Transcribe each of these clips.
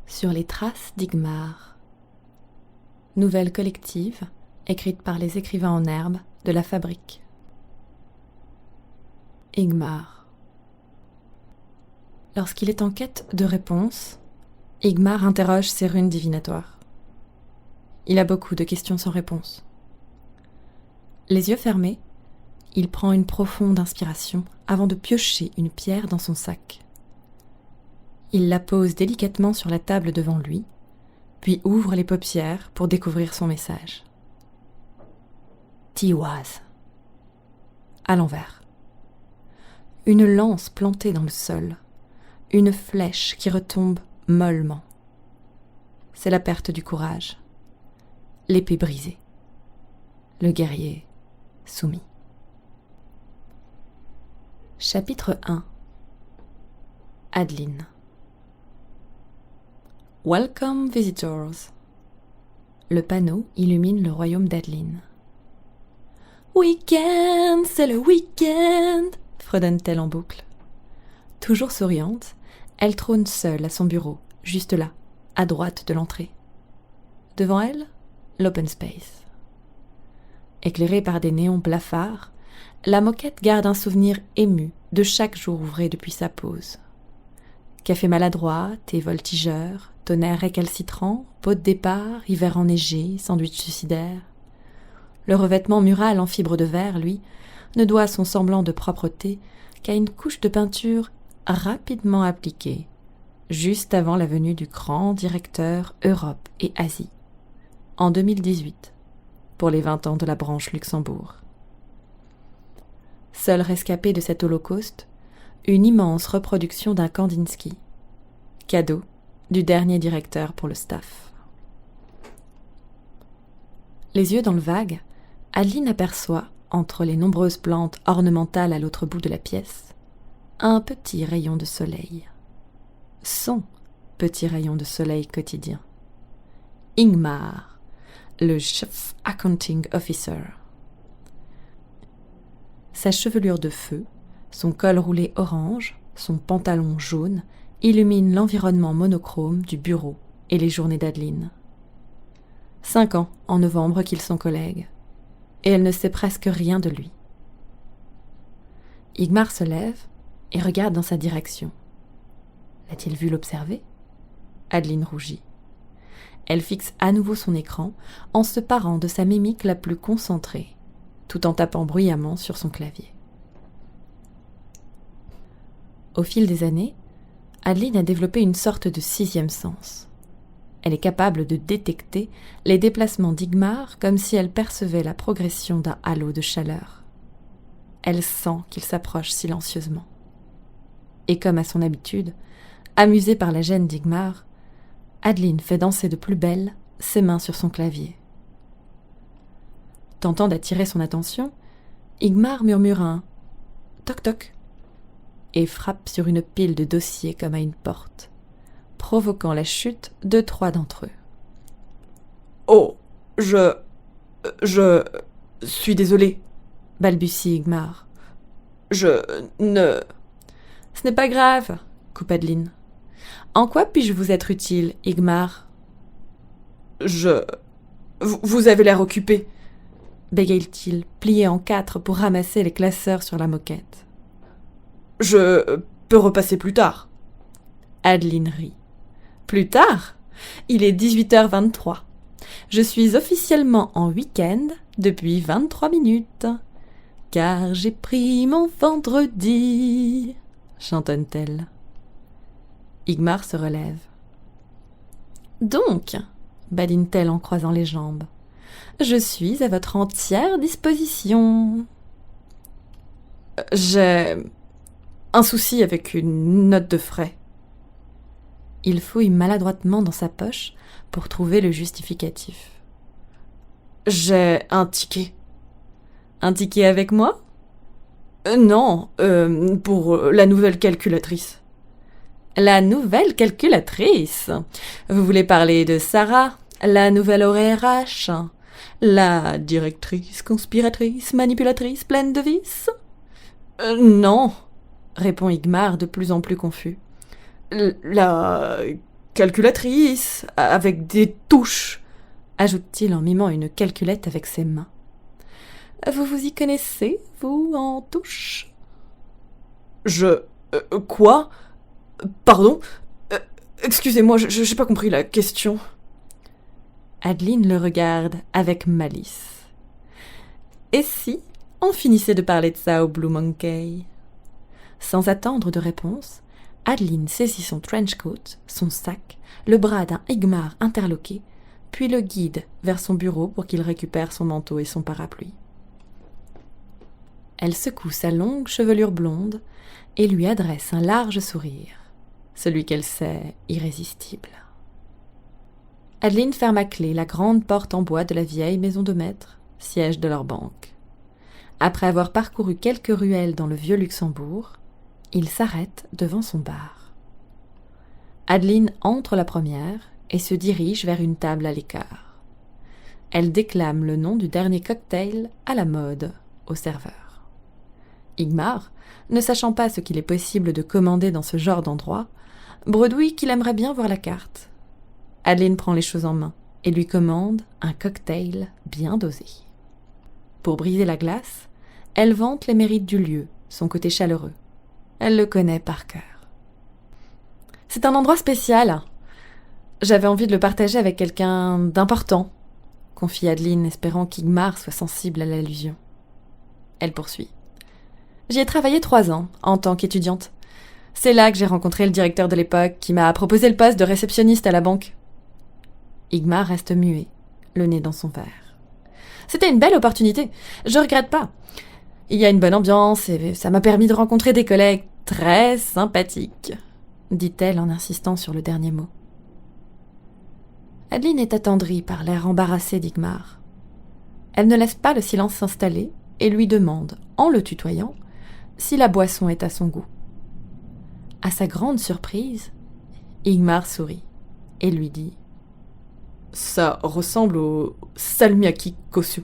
Sur les traces d'Igmar. Nouvelle collective, écrite par les écrivains en herbe de la Fabrique. Igmar. Lorsqu'il est en quête de réponses, Igmar interroge ses runes divinatoires. Il a beaucoup de questions sans réponse. Les yeux fermés, il prend une profonde inspiration avant de piocher une pierre dans son sac. Il la pose délicatement sur la table devant lui, puis ouvre les paupières pour découvrir son message. Tiwaz. À l'envers. Une lance plantée dans le sol, une flèche qui retombe mollement. C'est la perte du courage, l'épée brisée, le guerrier soumis. Chapitre 1. Adeline. Welcome visitors. Le panneau illumine le royaume d'Adeline. Week-end, c'est le week-end, fredonne-t-elle en boucle. Toujours souriante, elle trône seule à son bureau, juste là, à droite de l'entrée. Devant elle, l'open space. Éclairée par des néons blafards, la moquette garde un souvenir ému de chaque jour ouvré depuis sa pause. Café maladroit, thé voltigeur, tonnerre récalcitrant, pot de départ, hiver enneigé, sandwich suicidaire. Le revêtement mural en fibre de verre, lui, ne doit son semblant de propreté qu'à une couche de peinture rapidement appliquée, juste avant la venue du grand directeur Europe et Asie, en 2018, pour les 20 ans de la branche Luxembourg. Seul rescapé de cet holocauste, une immense reproduction d'un Kandinsky, cadeau du dernier directeur pour le staff. Les yeux dans le vague, Adeline aperçoit, entre les nombreuses plantes ornementales à l'autre bout de la pièce, un petit rayon de soleil. Son petit rayon de soleil quotidien. Ingmar, le Chief Accounting Officer. Sa chevelure de feu, son col roulé orange, son pantalon jaune illuminent l'environnement monochrome du bureau et les journées d'Adeline. 5 ans en novembre qu'ils sont collègues, et elle ne sait presque rien de lui. Igmar se lève et regarde dans sa direction. L'a-t-il vu l'observer ? Adeline rougit. Elle fixe à nouveau son écran en se parant de sa mimique la plus concentrée, tout en tapant bruyamment sur son clavier. Au fil des années, Adeline a développé une sorte de 6e sens. Elle est capable de détecter les déplacements d'Igmar comme si elle percevait la progression d'un halo de chaleur. Elle sent qu'il s'approche silencieusement. Et comme à son habitude, amusée par la gêne d'Igmar, Adeline fait danser de plus belle ses mains sur son clavier. Tentant d'attirer son attention, Igmar murmure un « toc-toc » et frappe sur une pile de dossiers comme à une porte, provoquant la chute de 3 d'entre eux. « Oh, je suis désolé, » balbutie Igmar. « Ce n'est pas grave, » coupe Adeline. « En quoi puis-je vous être utile, Igmar ?»« Vous avez l'air occupé, » bégaye-t-il, plié en 4 pour ramasser les classeurs sur la moquette. « Je peux repasser plus tard. » Adeline rit. « Plus tard ? Il est 18h23. Je suis officiellement en week-end depuis 23 minutes. Car j'ai pris mon vendredi, chantonne-t-elle. Igmar se relève. « Donc, badine-t-elle en croisant les jambes, je suis à votre entière disposition. » J'ai un souci avec une note de frais. Il fouille maladroitement dans sa poche pour trouver le justificatif. J'ai un ticket. Un ticket avec moi ? Non, pour la nouvelle calculatrice. La nouvelle calculatrice ? Vous voulez parler de Sarah, la nouvelle ORH, la directrice, conspiratrice, manipulatrice, pleine de vices ? Non, répond Igmar de plus en plus confus. La calculatrice, avec des touches, ajoute-t-il en mimant une calculette avec ses mains. Vous vous y connaissez, vous, en touches? Quoi? Pardon? Excusez-moi, j'ai pas compris la question. Adeline le regarde avec malice. Et si on finissait de parler de ça au Blue Monkey? Sans attendre de réponse, Adeline saisit son trench-coat, son sac, le bras d'un Higmar interloqué, puis le guide vers son bureau pour qu'il récupère son manteau et son parapluie. Elle secoue sa longue chevelure blonde et lui adresse un large sourire, celui qu'elle sait irrésistible. Adeline ferme à clé la grande porte en bois de la vieille maison de maître, siège de leur banque. Après avoir parcouru quelques ruelles dans le vieux Luxembourg, il s'arrête devant son bar. Adeline entre la première et se dirige vers une table à l'écart. Elle déclame le nom du dernier cocktail à la mode au serveur. Higmar, ne sachant pas ce qu'il est possible de commander dans ce genre d'endroit, bredouille qu'il aimerait bien voir la carte. Adeline prend les choses en main et lui commande un cocktail bien dosé. Pour briser la glace, elle vante les mérites du lieu, son côté chaleureux. Elle le connaît par cœur. « C'est un endroit spécial. J'avais envie de le partager avec quelqu'un d'important, » confie Adeline, espérant qu'Higmar soit sensible à l'allusion. Elle poursuit. « J'y ai travaillé 3 ans, en tant qu'étudiante. C'est là que j'ai rencontré le directeur de l'époque, qui m'a proposé le poste de réceptionniste à la banque. » Higmar reste muet, le nez dans son verre. « C'était une belle opportunité, je regrette pas. Il y a une bonne ambiance et ça m'a permis de rencontrer des collègues très sympathiques, » dit-elle en insistant sur le dernier mot. Adeline est attendrie par l'air embarrassé d'Higmar. Elle ne laisse pas le silence s'installer et lui demande, en le tutoyant, si la boisson est à son goût. À sa grande surprise, Higmar sourit et lui dit « Ça ressemble au salmiakki kosu. »«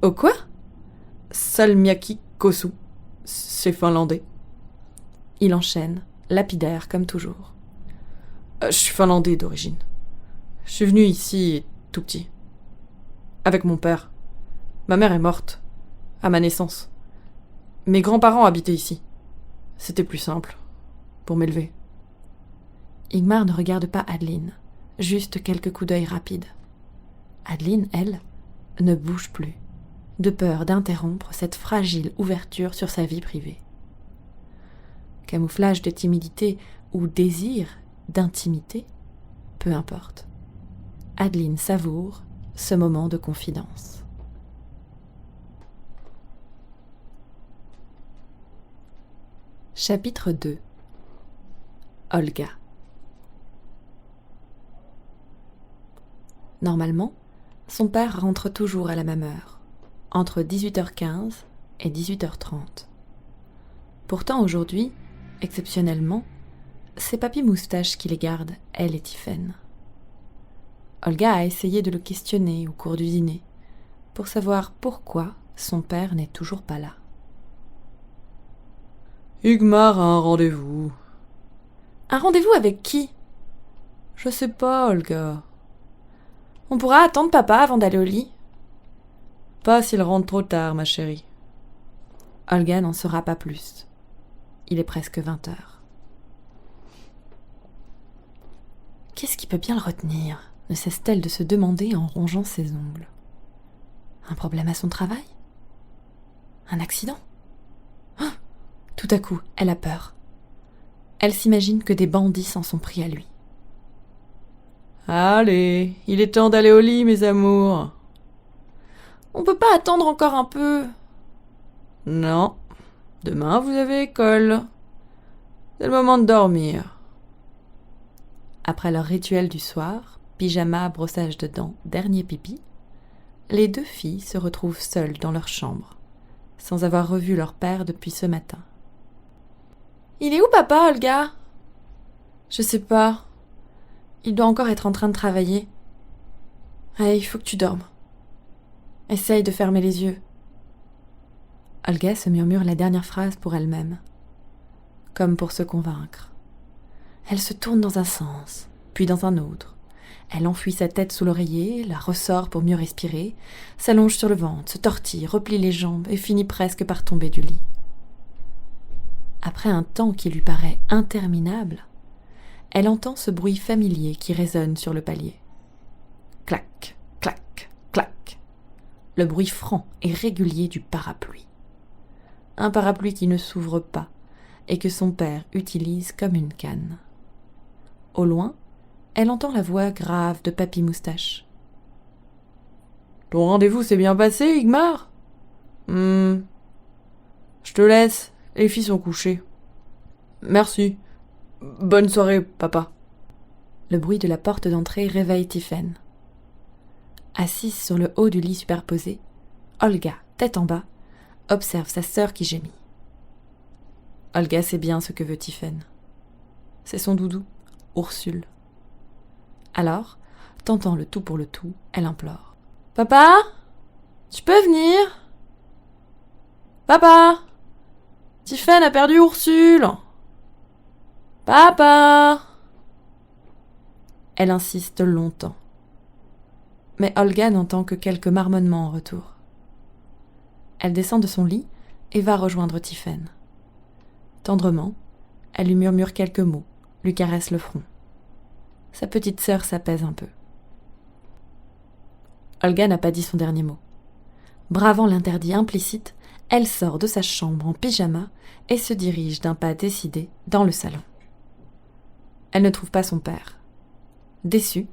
Au quoi ?»« Salmiakki kosu. C'est finlandais. » Il enchaîne, lapidaire comme toujours. Je suis finlandais d'origine. Je suis venu ici tout petit. Avec mon père. Ma mère est morte, à ma naissance. Mes grands-parents habitaient ici. C'était plus simple, pour m'élever. Higmar ne regarde pas Adeline, juste quelques coups d'œil rapides. Adeline, elle, ne bouge plus, de peur d'interrompre cette fragile ouverture sur sa vie privée. Camouflage de timidité ou désir d'intimité, peu importe. Adeline savoure ce moment de confidence. Chapitre 2. Olga. Normalement, son père rentre toujours à la même heure, entre 18h15 et 18h30. Pourtant aujourd'hui, exceptionnellement, c'est Papy Moustache qui les garde, elle et Tiphaine. Olga a essayé de le questionner au cours du dîner, pour savoir pourquoi son père n'est toujours pas là. Higmar a un rendez-vous. Un rendez-vous avec qui? Je sais pas, Olga. On pourra attendre papa avant d'aller au lit? Pas s'il rentre trop tard, ma chérie. Olga n'en saura pas plus. Il est presque 20h. Qu'est-ce qui peut bien le retenir? Ne cesse-t-elle de se demander en rongeant ses ongles. Un problème à son travail? Un accident? Oh! Tout à coup, elle a peur. Elle s'imagine que des bandits s'en sont pris à lui. Allez, il est temps d'aller au lit, mes amours. On peut pas attendre encore un peu? Non, demain vous avez école. C'est le moment de dormir. Après leur rituel du soir, pyjama, brossage de dents, dernier pipi, les 2 filles se retrouvent seules dans leur chambre, sans avoir revu leur père depuis ce matin. « Il est où papa, Olga ?»« Je sais pas. Il doit encore être en train de travailler. Allez, il faut que tu dormes. Essaye de fermer les yeux. » Olga se murmure la dernière phrase pour elle-même, comme pour se convaincre. Elle se tourne dans un sens, puis dans un autre. Elle enfouit sa tête sous l'oreiller, la ressort pour mieux respirer, s'allonge sur le ventre, se tortille, replie les jambes et finit presque par tomber du lit. Après un temps qui lui paraît interminable, elle entend ce bruit familier qui résonne sur le palier. Clac, clac, clac. Le bruit franc et régulier du parapluie. Un parapluie qui ne s'ouvre pas et que son père utilise comme une canne. Au loin, elle entend la voix grave de Papy Moustache. « Ton rendez-vous s'est bien passé, Igmar ? Je te laisse, les filles sont couchées. Merci. Bonne soirée, papa. » Le bruit de la porte d'entrée réveille Tiphaine. Assise sur le haut du lit superposé, Olga, tête en bas, observe sa sœur qui gémit. Olga sait bien ce que veut Tiphaine. C'est son doudou, Ursule. Alors, tentant le tout pour le tout, elle implore. « Papa, tu peux venir ? Papa, Tiphaine a perdu Ursule. Papa !» Elle insiste longtemps. Mais Olga n'entend que quelques marmonnements en retour. Elle descend de son lit et va rejoindre Tiphaine. Tendrement, elle lui murmure quelques mots, lui caresse le front. Sa petite sœur s'apaise un peu. Olga n'a pas dit son dernier mot. Bravant l'interdit implicite, elle sort de sa chambre en pyjama et se dirige d'un pas décidé dans le salon. Elle ne trouve pas son père. Déçue,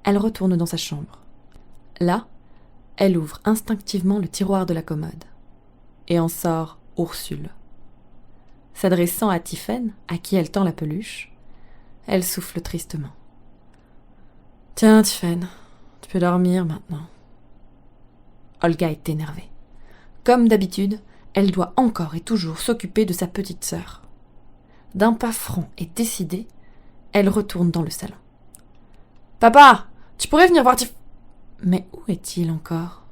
elle retourne dans sa chambre. Là, elle ouvre instinctivement le tiroir de la commode et en sort Ursule. S'adressant à Tiphaine, à qui elle tend la peluche, elle souffle tristement. « Tiens, Tiphaine, tu peux dormir maintenant. » Olga est énervée. Comme d'habitude, elle doit encore et toujours s'occuper de sa petite sœur. D'un pas franc et décidé, elle retourne dans le salon. « Papa, tu pourrais venir voir Tiphaine ?» Mais où est-il encore ?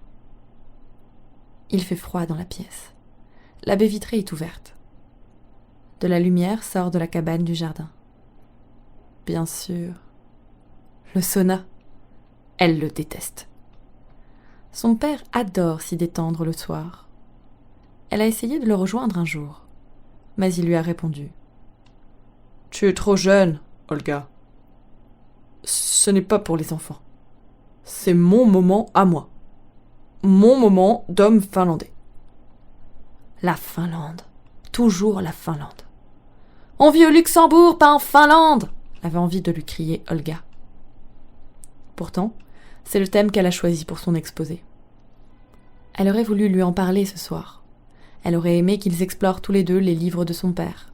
Il fait froid dans la pièce. La baie vitrée est ouverte. De la lumière sort de la cabane du jardin. Bien sûr, le sauna. Elle le déteste. Son père adore s'y détendre le soir. Elle a essayé de le rejoindre un jour, mais il lui a répondu. « Tu es trop jeune, Olga. Ce n'est pas pour les enfants. C'est mon moment à moi. Mon moment d'homme finlandais. » La Finlande. Toujours la Finlande. « On vit au Luxembourg, pas en Finlande !» avait envie de lui crier Olga. Pourtant, c'est le thème qu'elle a choisi pour son exposé. Elle aurait voulu lui en parler ce soir. Elle aurait aimé qu'ils explorent tous les deux les livres de son père.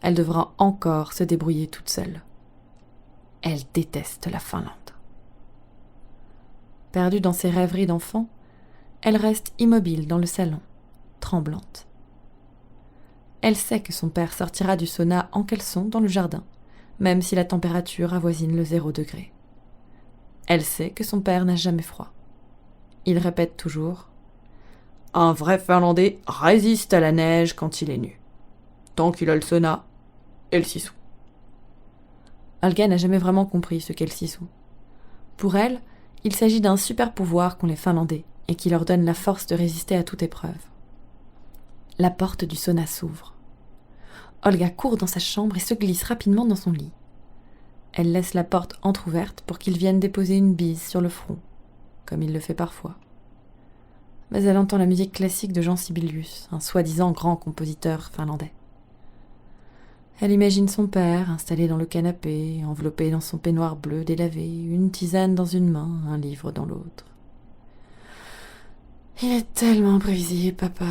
Elle devra encore se débrouiller toute seule. Elle déteste la Finlande. Perdue dans ses rêveries d'enfant, elle reste immobile dans le salon, tremblante. Elle sait que son père sortira du sauna en caleçon dans le jardin, même si la température avoisine le 0 degré. Elle sait que son père n'a jamais froid. Il répète toujours « Un vrai Finlandais résiste à la neige quand il est nu. Tant qu'il a le sauna et le sissou. » Olga n'a jamais vraiment compris ce qu'est le sissou. Pour elle, il s'agit d'un super pouvoir qu'ont les Finlandais et qui leur donne la force de résister à toute épreuve. La porte du sauna s'ouvre. Olga court dans sa chambre et se glisse rapidement dans son lit. Elle laisse la porte entr'ouverte pour qu'il vienne déposer une bise sur le front, comme il le fait parfois. Mais elle entend la musique classique de Jean Sibelius, un soi-disant grand compositeur finlandais. Elle imagine son père installé dans le canapé, enveloppé dans son peignoir bleu délavé, une tisane dans une main, un livre dans l'autre. Il est tellement prévisible, papa.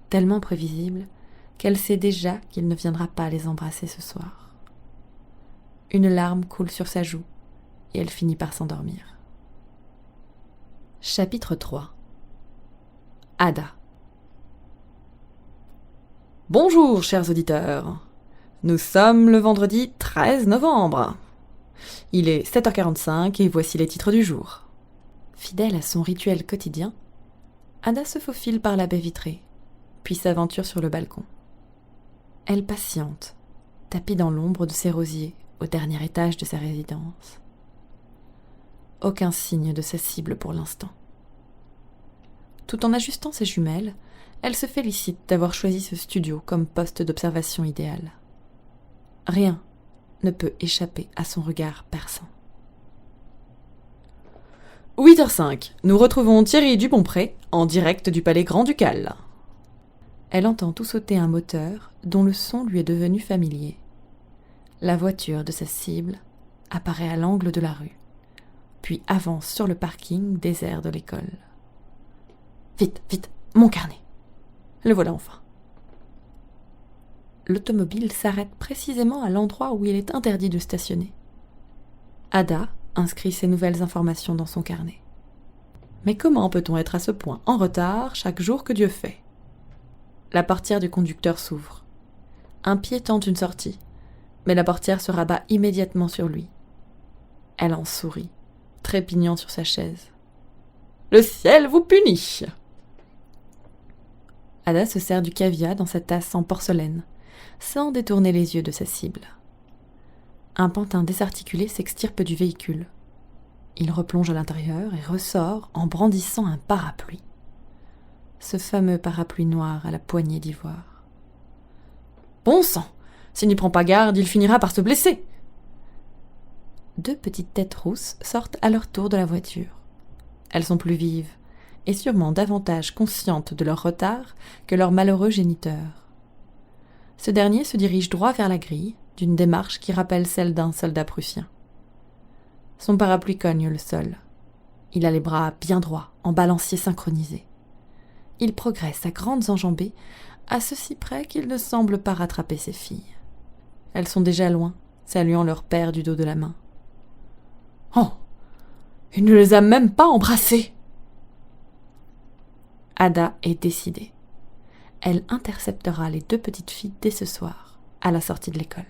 Tellement prévisible qu'elle sait déjà qu'il ne viendra pas les embrasser ce soir. Une larme coule sur sa joue et elle finit par s'endormir. Chapitre 3. Ada. Bonjour, chers auditeurs. Nous sommes le vendredi 13 novembre. Il est 7h45 et voici les titres du jour. Fidèle à son rituel quotidien, Ada se faufile par la baie vitrée, puis s'aventure sur le balcon. Elle patiente, tapie dans l'ombre de ses rosiers, au dernier étage de sa résidence. Aucun signe de sa cible pour l'instant. Tout en ajustant ses jumelles, elle se félicite d'avoir choisi ce studio comme poste d'observation idéal. Rien ne peut échapper à son regard perçant. 8h05, nous retrouvons Thierry Dupompré en direct du palais grand-ducal. Elle entend tout sauter un moteur dont le son lui est devenu familier. La voiture de sa cible apparaît à l'angle de la rue, puis avance sur le parking désert de l'école. Vite, vite, mon carnet. Le voilà enfin. L'automobile s'arrête précisément à l'endroit où il est interdit de stationner. Ada inscrit ses nouvelles informations dans son carnet. Mais comment peut-on être à ce point en retard chaque jour que Dieu fait ? La portière du conducteur s'ouvre. Un pied tente une sortie, mais la portière se rabat immédiatement sur lui. Elle en sourit, trépignant sur sa chaise. « Le ciel vous punit !» Ada se sert du caviar dans sa tasse en porcelaine, sans détourner les yeux de sa cible. Un pantin désarticulé s'extirpe du véhicule. Il replonge à l'intérieur et ressort en brandissant un parapluie. Ce fameux parapluie noir à la poignée d'ivoire. Bon sang, s'il n'y prend pas garde, il finira par se blesser. Deux petites têtes rousses sortent à leur tour de la voiture. Elles sont plus vives et sûrement davantage conscientes de leur retard que leur malheureux géniteur. Ce dernier se dirige droit vers la grille, d'une démarche qui rappelle celle d'un soldat prussien. Son parapluie cogne le sol. Il a les bras bien droits, en balancier synchronisé. Il progresse à grandes enjambées, à ceci près qu'il ne semble pas rattraper ses filles. Elles sont déjà loin, saluant leur père du dos de la main. « Oh, il ne les a même pas embrassées !» Ada est décidée. Elle interceptera les deux petites filles dès ce soir, à la sortie de l'école.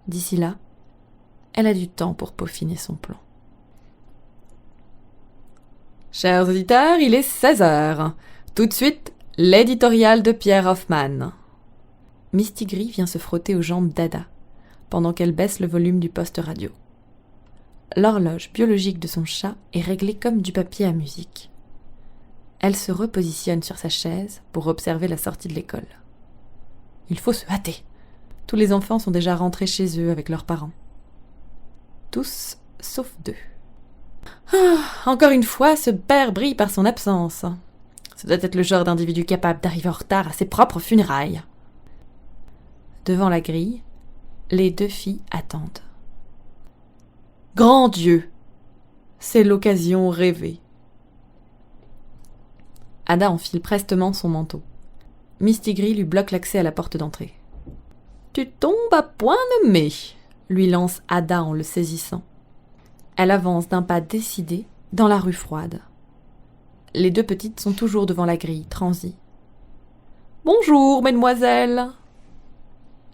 D'ici là, elle a du temps pour peaufiner son plan. Chers auditeurs, il est 16h. Tout de suite, l'éditorial de Pierre Hoffmann. Mistigris vient se frotter aux jambes d'Ada, pendant qu'elle baisse le volume du poste radio. L'horloge biologique de son chat est réglée comme du papier à musique. Elle se repositionne sur sa chaise pour observer la sortie de l'école. Il faut se hâter. Tous les enfants sont déjà rentrés chez eux avec leurs parents. Tous, sauf deux. Encore une fois, ce père brille par son absence. Ce doit être le genre d'individu capable d'arriver en retard à ses propres funérailles. Devant la grille, les deux filles attendent. Grand Dieu! C'est l'occasion rêvée. Ada enfile prestement son manteau. Mistigris lui bloque l'accès à la porte d'entrée. « Tu tombes à point nommé !» lui lance Ada en le saisissant. Elle avance d'un pas décidé dans la rue froide. Les deux petites sont toujours devant la grille, transies. « Bonjour, mesdemoiselles !»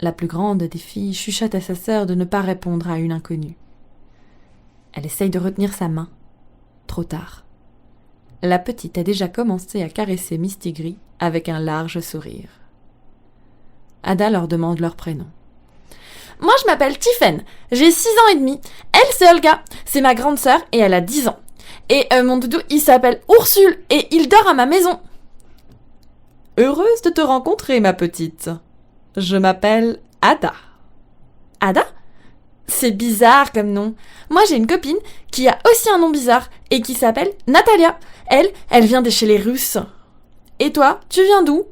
La plus grande des filles chuchote à sa sœur de ne pas répondre à une inconnue. Elle essaye de retenir sa main. Trop tard. La petite a déjà commencé à caresser Mistigris avec un large sourire. Ada leur demande leur prénom. « Moi, je m'appelle Tiphaine, j'ai 6 ans et demi. Elle, c'est Olga, c'est ma grande sœur et elle a 10 ans. Et mon doudou, il s'appelle Ursule et il dort à ma maison. »« Heureuse de te rencontrer, ma petite. Je m'appelle Ada. »« Ada ? C'est bizarre comme nom. Moi, j'ai une copine qui a aussi un nom bizarre et qui s'appelle Natalia. Elle vient de chez les Russes. Et toi, tu viens d'où ?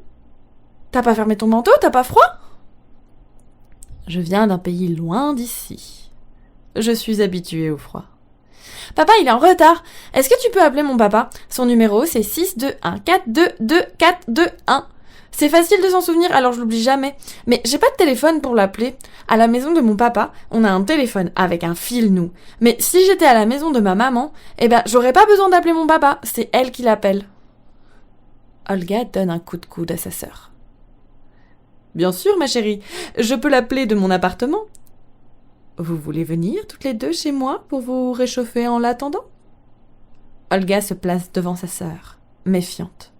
T'as pas fermé ton manteau ? T'as pas froid ? Je viens d'un pays loin d'ici. Je suis habituée au froid. Papa, il est en retard. Est-ce que tu peux appeler mon papa ? Son numéro, c'est 621422421. C'est facile de s'en souvenir, alors je l'oublie jamais. Mais j'ai pas de téléphone pour l'appeler. À la maison de mon papa, on a un téléphone avec un fil, nous. Mais si j'étais à la maison de ma maman, j'aurais pas besoin d'appeler mon papa. C'est elle qui l'appelle. Olga donne un coup de coude à sa sœur. Bien sûr, ma chérie. Je peux l'appeler de mon appartement. Vous voulez venir toutes les deux chez moi pour vous réchauffer en l'attendant ? Olga se place devant sa sœur, méfiante,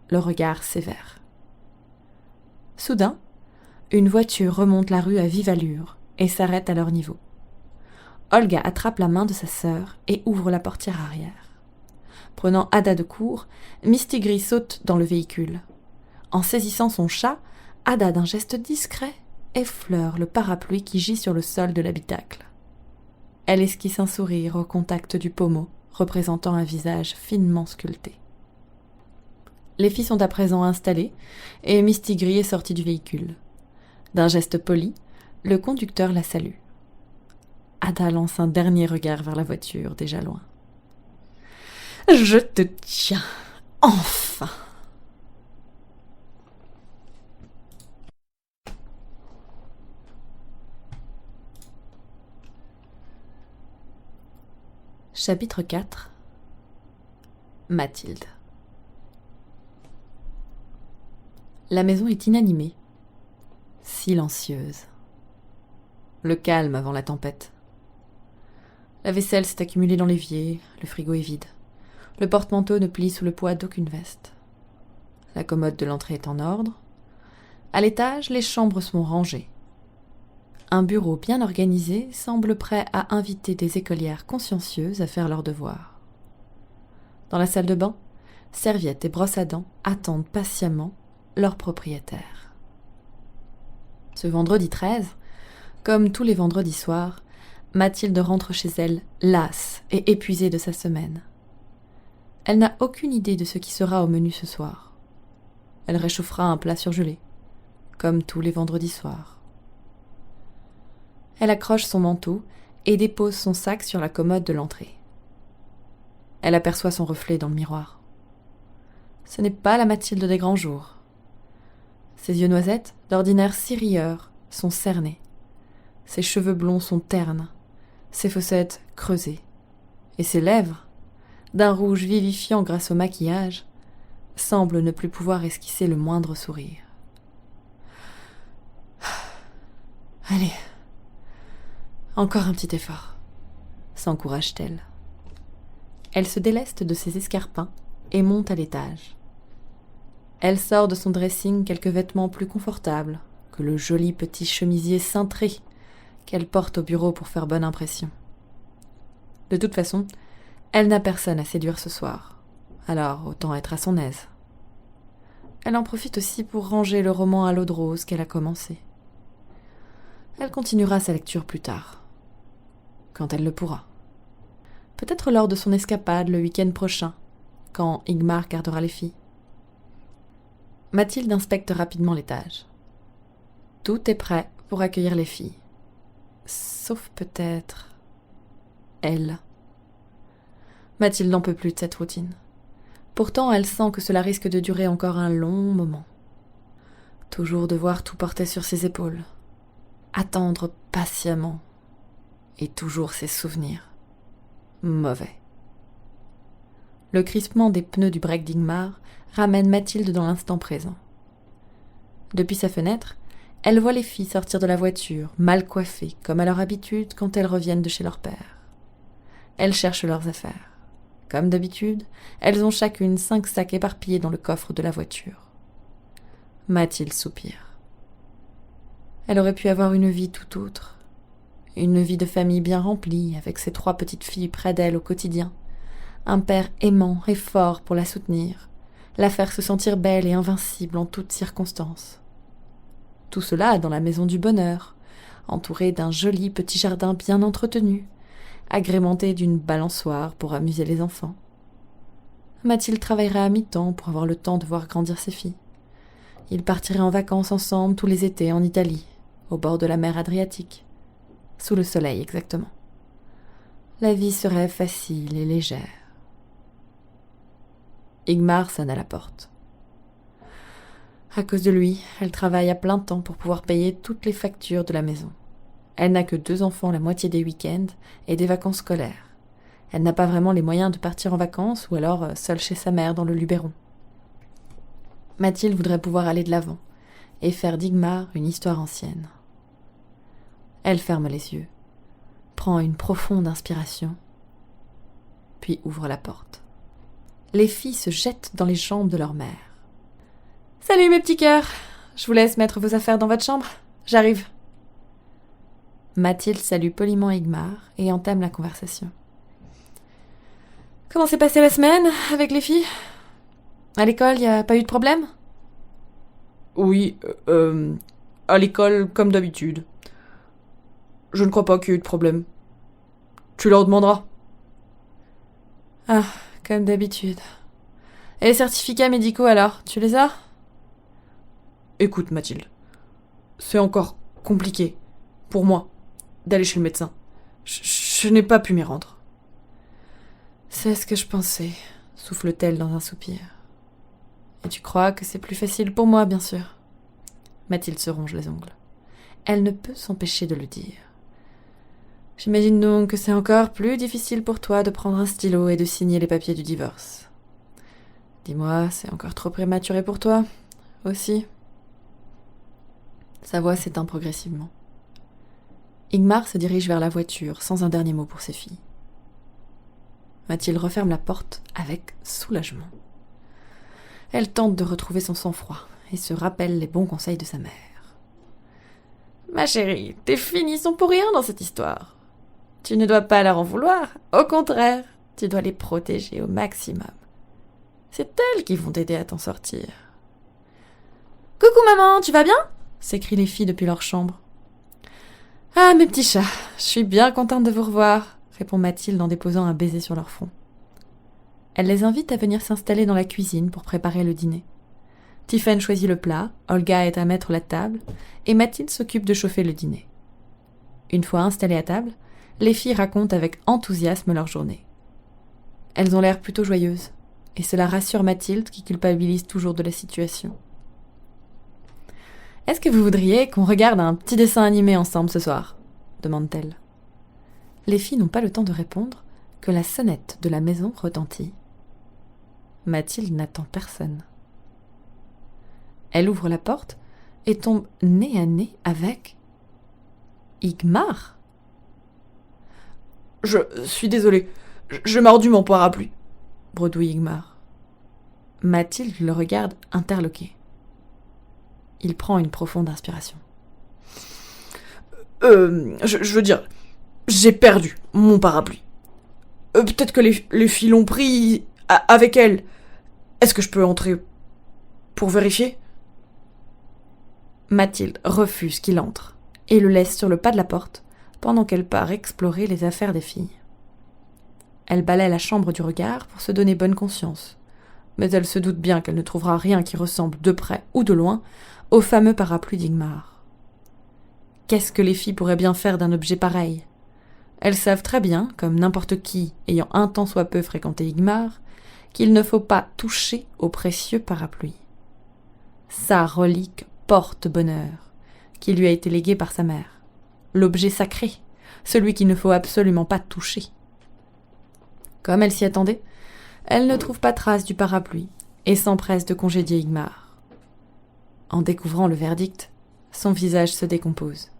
le regard sévère. Soudain, une voiture remonte la rue à vive allure, et s'arrête à leur niveau. Olga attrape la main de sa sœur et ouvre la portière arrière. Prenant Ada de court, Mistigris saute dans le véhicule. En saisissant son chat, Ada, d'un geste discret, effleure le parapluie qui gît sur le sol de l'habitacle. Elle esquisse un sourire au contact du pommeau, représentant un visage finement sculpté. Les filles sont à présent installées et Mistigris est sorti du véhicule. D'un geste poli, le conducteur la salue. Ada lance un dernier regard vers la voiture, déjà loin. « Je te tiens, enfin !» Chapitre 4. Mathilde. La maison est inanimée, silencieuse. Le calme avant la tempête. La vaisselle s'est accumulée dans l'évier, le frigo est vide. Le porte-manteau ne plie sous le poids d'aucune veste. La commode de l'entrée est en ordre. À l'étage, les chambres sont rangées. Un bureau bien organisé semble prêt à inviter des écolières consciencieuses à faire leurs devoirs. Dans la salle de bain, serviettes et brosses à dents attendent patiemment leur propriétaire. Ce vendredi 13, comme tous les vendredis soirs, Mathilde rentre chez elle, lasse et épuisée de sa semaine. Elle n'a aucune idée de ce qui sera au menu ce soir. Elle réchauffera un plat surgelé, comme tous les vendredis soirs. Elle accroche son manteau et dépose son sac sur la commode de l'entrée. Elle aperçoit son reflet dans le miroir. Ce n'est pas la Mathilde des grands jours. Ses yeux noisettes, d'ordinaire si rieurs, sont cernés. Ses cheveux blonds sont ternes, ses fossettes creusées. Et ses lèvres, d'un rouge vivifiant grâce au maquillage, semblent ne plus pouvoir esquisser le moindre sourire. Allez, encore un petit effort, s'encourage-t-elle. Elle se déleste de ses escarpins et monte à l'étage. Elle sort de son dressing quelques vêtements plus confortables que le joli petit chemisier cintré qu'elle porte au bureau pour faire bonne impression. De toute façon, elle n'a personne à séduire ce soir, alors autant être à son aise. Elle en profite aussi pour ranger le roman à l'eau de rose qu'elle a commencé. Elle continuera sa lecture plus tard, quand elle le pourra. Peut-être lors de son escapade le week-end prochain, quand Igmar gardera les filles. Mathilde inspecte rapidement l'étage. Tout est prêt pour accueillir les filles. Sauf peut-être elle. Mathilde n'en peut plus de cette routine. Pourtant, elle sent que cela risque de durer encore un long moment. Toujours devoir tout porter sur ses épaules. Attendre patiemment. Et toujours ses souvenirs. Mauvais. Le crispement des pneus du break d'Igmar ramène Mathilde dans l'instant présent. Depuis sa fenêtre, elle voit les filles sortir de la voiture, mal coiffées, comme à leur habitude quand elles reviennent de chez leur père. Elles cherchent leurs affaires. Comme d'habitude, elles ont chacune 5 sacs éparpillés dans le coffre de la voiture. Mathilde soupire. Elle aurait pu avoir une vie tout autre. Une vie de famille bien remplie, avec ses 3 petites filles près d'elle au quotidien. Un père aimant et fort pour la soutenir, la faire se sentir belle et invincible en toutes circonstances. Tout cela dans la maison du bonheur, entourée d'un joli petit jardin bien entretenu, agrémenté d'une balançoire pour amuser les enfants. Mathilde travaillerait à mi-temps pour avoir le temps de voir grandir ses filles. Ils partiraient en vacances ensemble tous les étés en Italie, au bord de la mer Adriatique. Sous le soleil, exactement. La vie serait facile et légère. Igmar sonne à la porte. À cause de lui, elle travaille à plein temps pour pouvoir payer toutes les factures de la maison. Elle n'a que 2 enfants la moitié des week-ends et des vacances scolaires. Elle n'a pas vraiment les moyens de partir en vacances ou alors seule chez sa mère dans le Luberon. Mathilde voudrait pouvoir aller de l'avant et faire d'Igmar une histoire ancienne. Elle ferme les yeux, prend une profonde inspiration, puis ouvre la porte. Les filles se jettent dans les jambes de leur mère. « Salut mes petits cœurs, je vous laisse mettre vos affaires dans votre chambre, j'arrive. » Mathilde salue poliment Igmar et entame la conversation. Comment s'est passée la semaine avec les filles? À l'école, y a pas eu de problème? Oui, à l'école, comme d'habitude. Je ne crois pas qu'il y ait eu de problème. Tu leur demanderas. Ah, comme d'habitude. Et les certificats médicaux alors, tu les as? Écoute, Mathilde, c'est encore compliqué, pour moi, d'aller chez le médecin. Je n'ai pas pu m'y rendre. C'est ce que je pensais, souffle-t-elle dans un soupir. Et tu crois que c'est plus facile pour moi, bien sûr. Mathilde se ronge les ongles. Elle ne peut s'empêcher de le dire. J'imagine donc que c'est encore plus difficile pour toi de prendre un stylo et de signer les papiers du divorce. Dis-moi, c'est encore trop prématuré pour toi, aussi? Sa voix s'éteint progressivement. Igmar se dirige vers la voiture, sans un dernier mot pour ses filles. Mathilde referme la porte avec soulagement. Elle tente de retrouver son sang-froid et se rappelle les bons conseils de sa mère. Ma chérie, tes filles n'y sont pour rien dans cette histoire. Tu ne dois pas leur en vouloir. Au contraire, tu dois les protéger au maximum. C'est elles qui vont t'aider à t'en sortir. Coucou maman, tu vas bien? S'écrient les filles depuis leur chambre. Ah, mes petits chats, je suis bien contente de vous revoir, répond Mathilde en déposant un baiser sur leur front. Elle les invite à venir s'installer dans la cuisine pour préparer le dîner. Tiphaine choisit le plat, Olga est à mettre la table, et Mathilde s'occupe de chauffer le dîner. Une fois installées à table, les filles racontent avec enthousiasme leur journée. Elles ont l'air plutôt joyeuses, et cela rassure Mathilde qui culpabilise toujours de la situation. « Est-ce que vous voudriez qu'on regarde un petit dessin animé ensemble ce soir ?» demande-t-elle. Les filles n'ont pas le temps de répondre que la sonnette de la maison retentit. Mathilde n'attend personne. Elle ouvre la porte et tombe nez à nez avec Igmar. Je suis désolée, j'ai mordu mon parapluie, bredouille Igmar. Mathilde le regarde interloquée. Il prend une profonde inspiration. Je veux dire, j'ai perdu mon parapluie. Peut-être que les filles l'ont pris avec elles. Est-ce que je peux entrer pour vérifier? Mathilde refuse qu'il entre et le laisse sur le pas de la porte pendant qu'elle part explorer les affaires des filles. Elle balaie la chambre du regard pour se donner bonne conscience, mais elle se doute bien qu'elle ne trouvera rien qui ressemble de près ou de loin au fameux parapluie d'Igmar. Qu'est-ce que les filles pourraient bien faire d'un objet pareil? Elles savent très bien, comme n'importe qui ayant un tant soit peu fréquenté Igmar, qu'il ne faut pas toucher au précieux parapluie. Sa relique porte-bonheur, qui lui a été léguée par sa mère. L'objet sacré, celui qu'il ne faut absolument pas toucher. Comme elle s'y attendait, elle ne trouve pas trace du parapluie et s'empresse de congédier Igmar. En découvrant le verdict, son visage se décompose.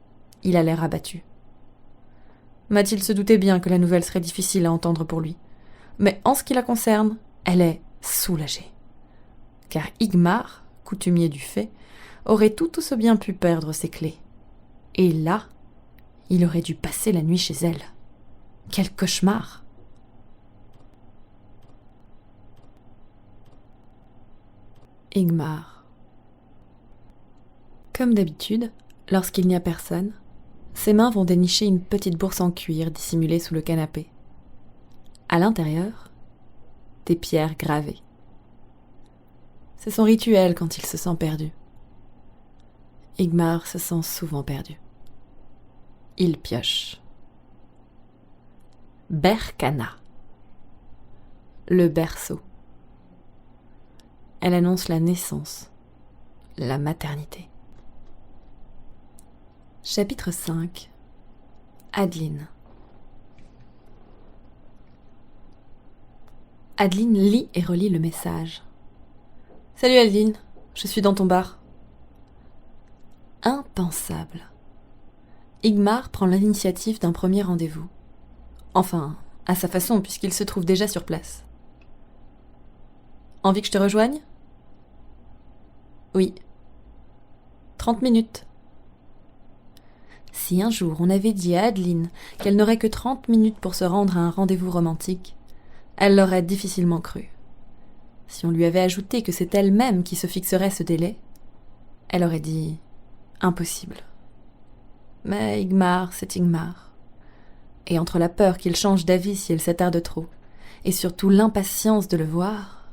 Il a l'air abattu. Mathilde se doutait bien que la nouvelle serait difficile à entendre pour lui, mais en ce qui la concerne, elle est soulagée. Car Igmar, coutumier du fait, aurait tout aussi bien pu perdre ses clés. Et là, il aurait dû passer la nuit chez elle. Quel cauchemar! Igmar. Comme d'habitude, lorsqu'il n'y a personne, ses mains vont dénicher une petite bourse en cuir dissimulée sous le canapé. À l'intérieur, des pierres gravées. C'est son rituel quand il se sent perdu. Igmar se sent souvent perdu. Il pioche. Berkana. Le berceau. Elle annonce la naissance, la maternité. Chapitre 5. Adeline. Adeline lit et relit le message. « Salut Adeline, je suis dans ton bar. » Impensable. Igmar prend l'initiative d'un premier rendez-vous. Enfin, à sa façon, puisqu'il se trouve déjà sur place. « Envie que je te rejoigne ? » ? « Oui. 30 minutes. » Si un jour on avait dit à Adeline qu'elle n'aurait que 30 minutes pour se rendre à un rendez-vous romantique, elle l'aurait difficilement cru. Si on lui avait ajouté que c'est elle-même qui se fixerait ce délai, elle aurait dit « impossible ». Mais Ingmar, c'est Ingmar. Et entre la peur qu'il change d'avis si elle s'attarde trop, et surtout l'impatience de le voir,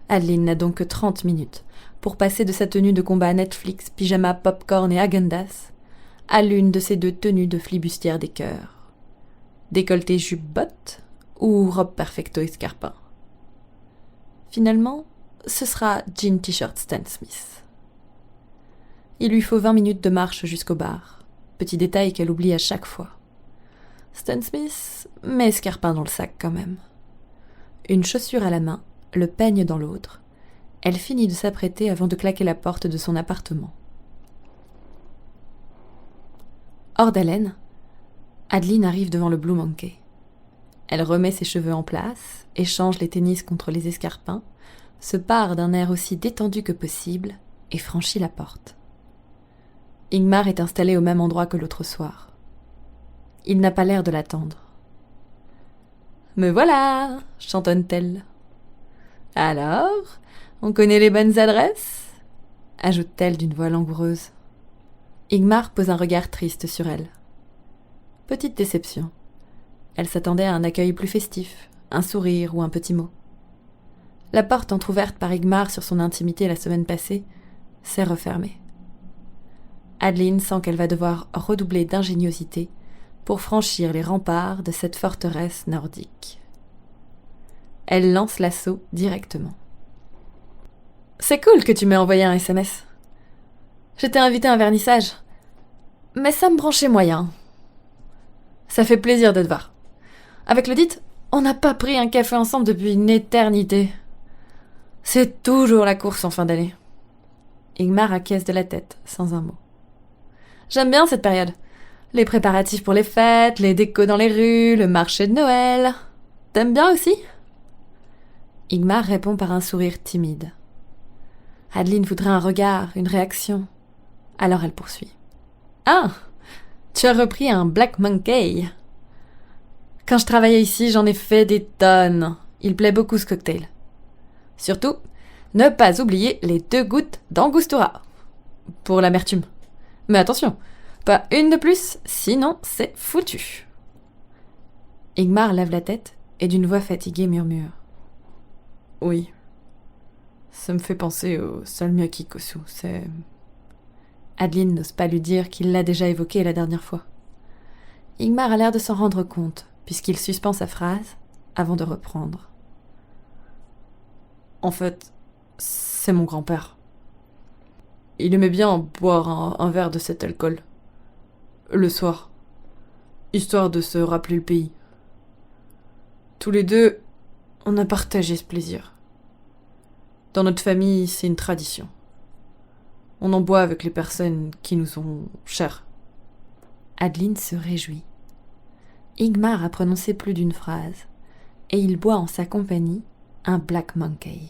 Adeline n'a donc que 30 minutes pour passer de sa tenue de combat Netflix, pyjama, popcorn et Häagen-Dazs à l'une de ces deux tenues de flibustière des cœurs. Décolleté jupe-botte ou robe perfecto escarpin. Finalement, ce sera jean t-shirt Stan Smith. Il lui faut 20 minutes de marche jusqu'au bar. Petit détail qu'elle oublie à chaque fois. Stan Smith, mais escarpin dans le sac quand même. Une chaussure à la main, le peigne dans l'autre. Elle finit de s'apprêter avant de claquer la porte de son appartement. Hors d'haleine, Adeline arrive devant le Blue Monkey. Elle remet ses cheveux en place, échange les tennis contre les escarpins, se pare d'un air aussi détendu que possible et franchit la porte. Ingmar est installé au même endroit que l'autre soir. Il n'a pas l'air de l'attendre. « Me voilà !» chantonne-t-elle. « Alors, on connaît les bonnes adresses ?» ajoute-t-elle d'une voix langoureuse. Ingmar pose un regard triste sur elle. Petite déception. Elle s'attendait à un accueil plus festif, un sourire ou un petit mot. La porte entr'ouverte par Ingmar sur son intimité la semaine passée s'est refermée. Adeline sent qu'elle va devoir redoubler d'ingéniosité pour franchir les remparts de cette forteresse nordique. Elle lance l'assaut directement. « C'est cool que tu m'aies envoyé un SMS. J'étais invitée à un vernissage, mais ça me branchait moyen. Ça fait plaisir de te voir. Avec le dit, on n'a pas pris un café ensemble depuis une éternité. C'est toujours la course en fin d'année. » Ingmar acquiesce de la tête, sans un mot. « J'aime bien cette période. Les préparatifs pour les fêtes, les décos dans les rues, le marché de Noël. T'aimes bien aussi ?» Ingmar répond par un sourire timide. Adeline voudrait un regard, une réaction. Alors elle poursuit. « Ah, tu as repris un Black Monkey. Quand je travaillais ici, j'en ai fait des tonnes. Il plaît beaucoup ce cocktail. Surtout, ne pas oublier les 2 gouttes d'Angostura. Pour l'amertume. Mais attention, pas une de plus, sinon c'est foutu. » Ingmar lève la tête et d'une voix fatiguée murmure. « Oui, ça me fait penser au salmiakki kosu, c'est... » Adeline n'ose pas lui dire qu'il l'a déjà évoqué la dernière fois. Ingmar a l'air de s'en rendre compte, puisqu'il suspend sa phrase avant de reprendre. « En fait, c'est mon grand-père. Il aimait bien boire un verre de cet alcool. Le soir. Histoire de se rappeler le pays. Tous les deux, on a partagé ce plaisir. Dans notre famille, c'est une tradition. On en boit avec les personnes qui nous sont chères. » Adeline se réjouit. Ingmar a prononcé plus d'une phrase, et il boit en sa compagnie un Black Monkey.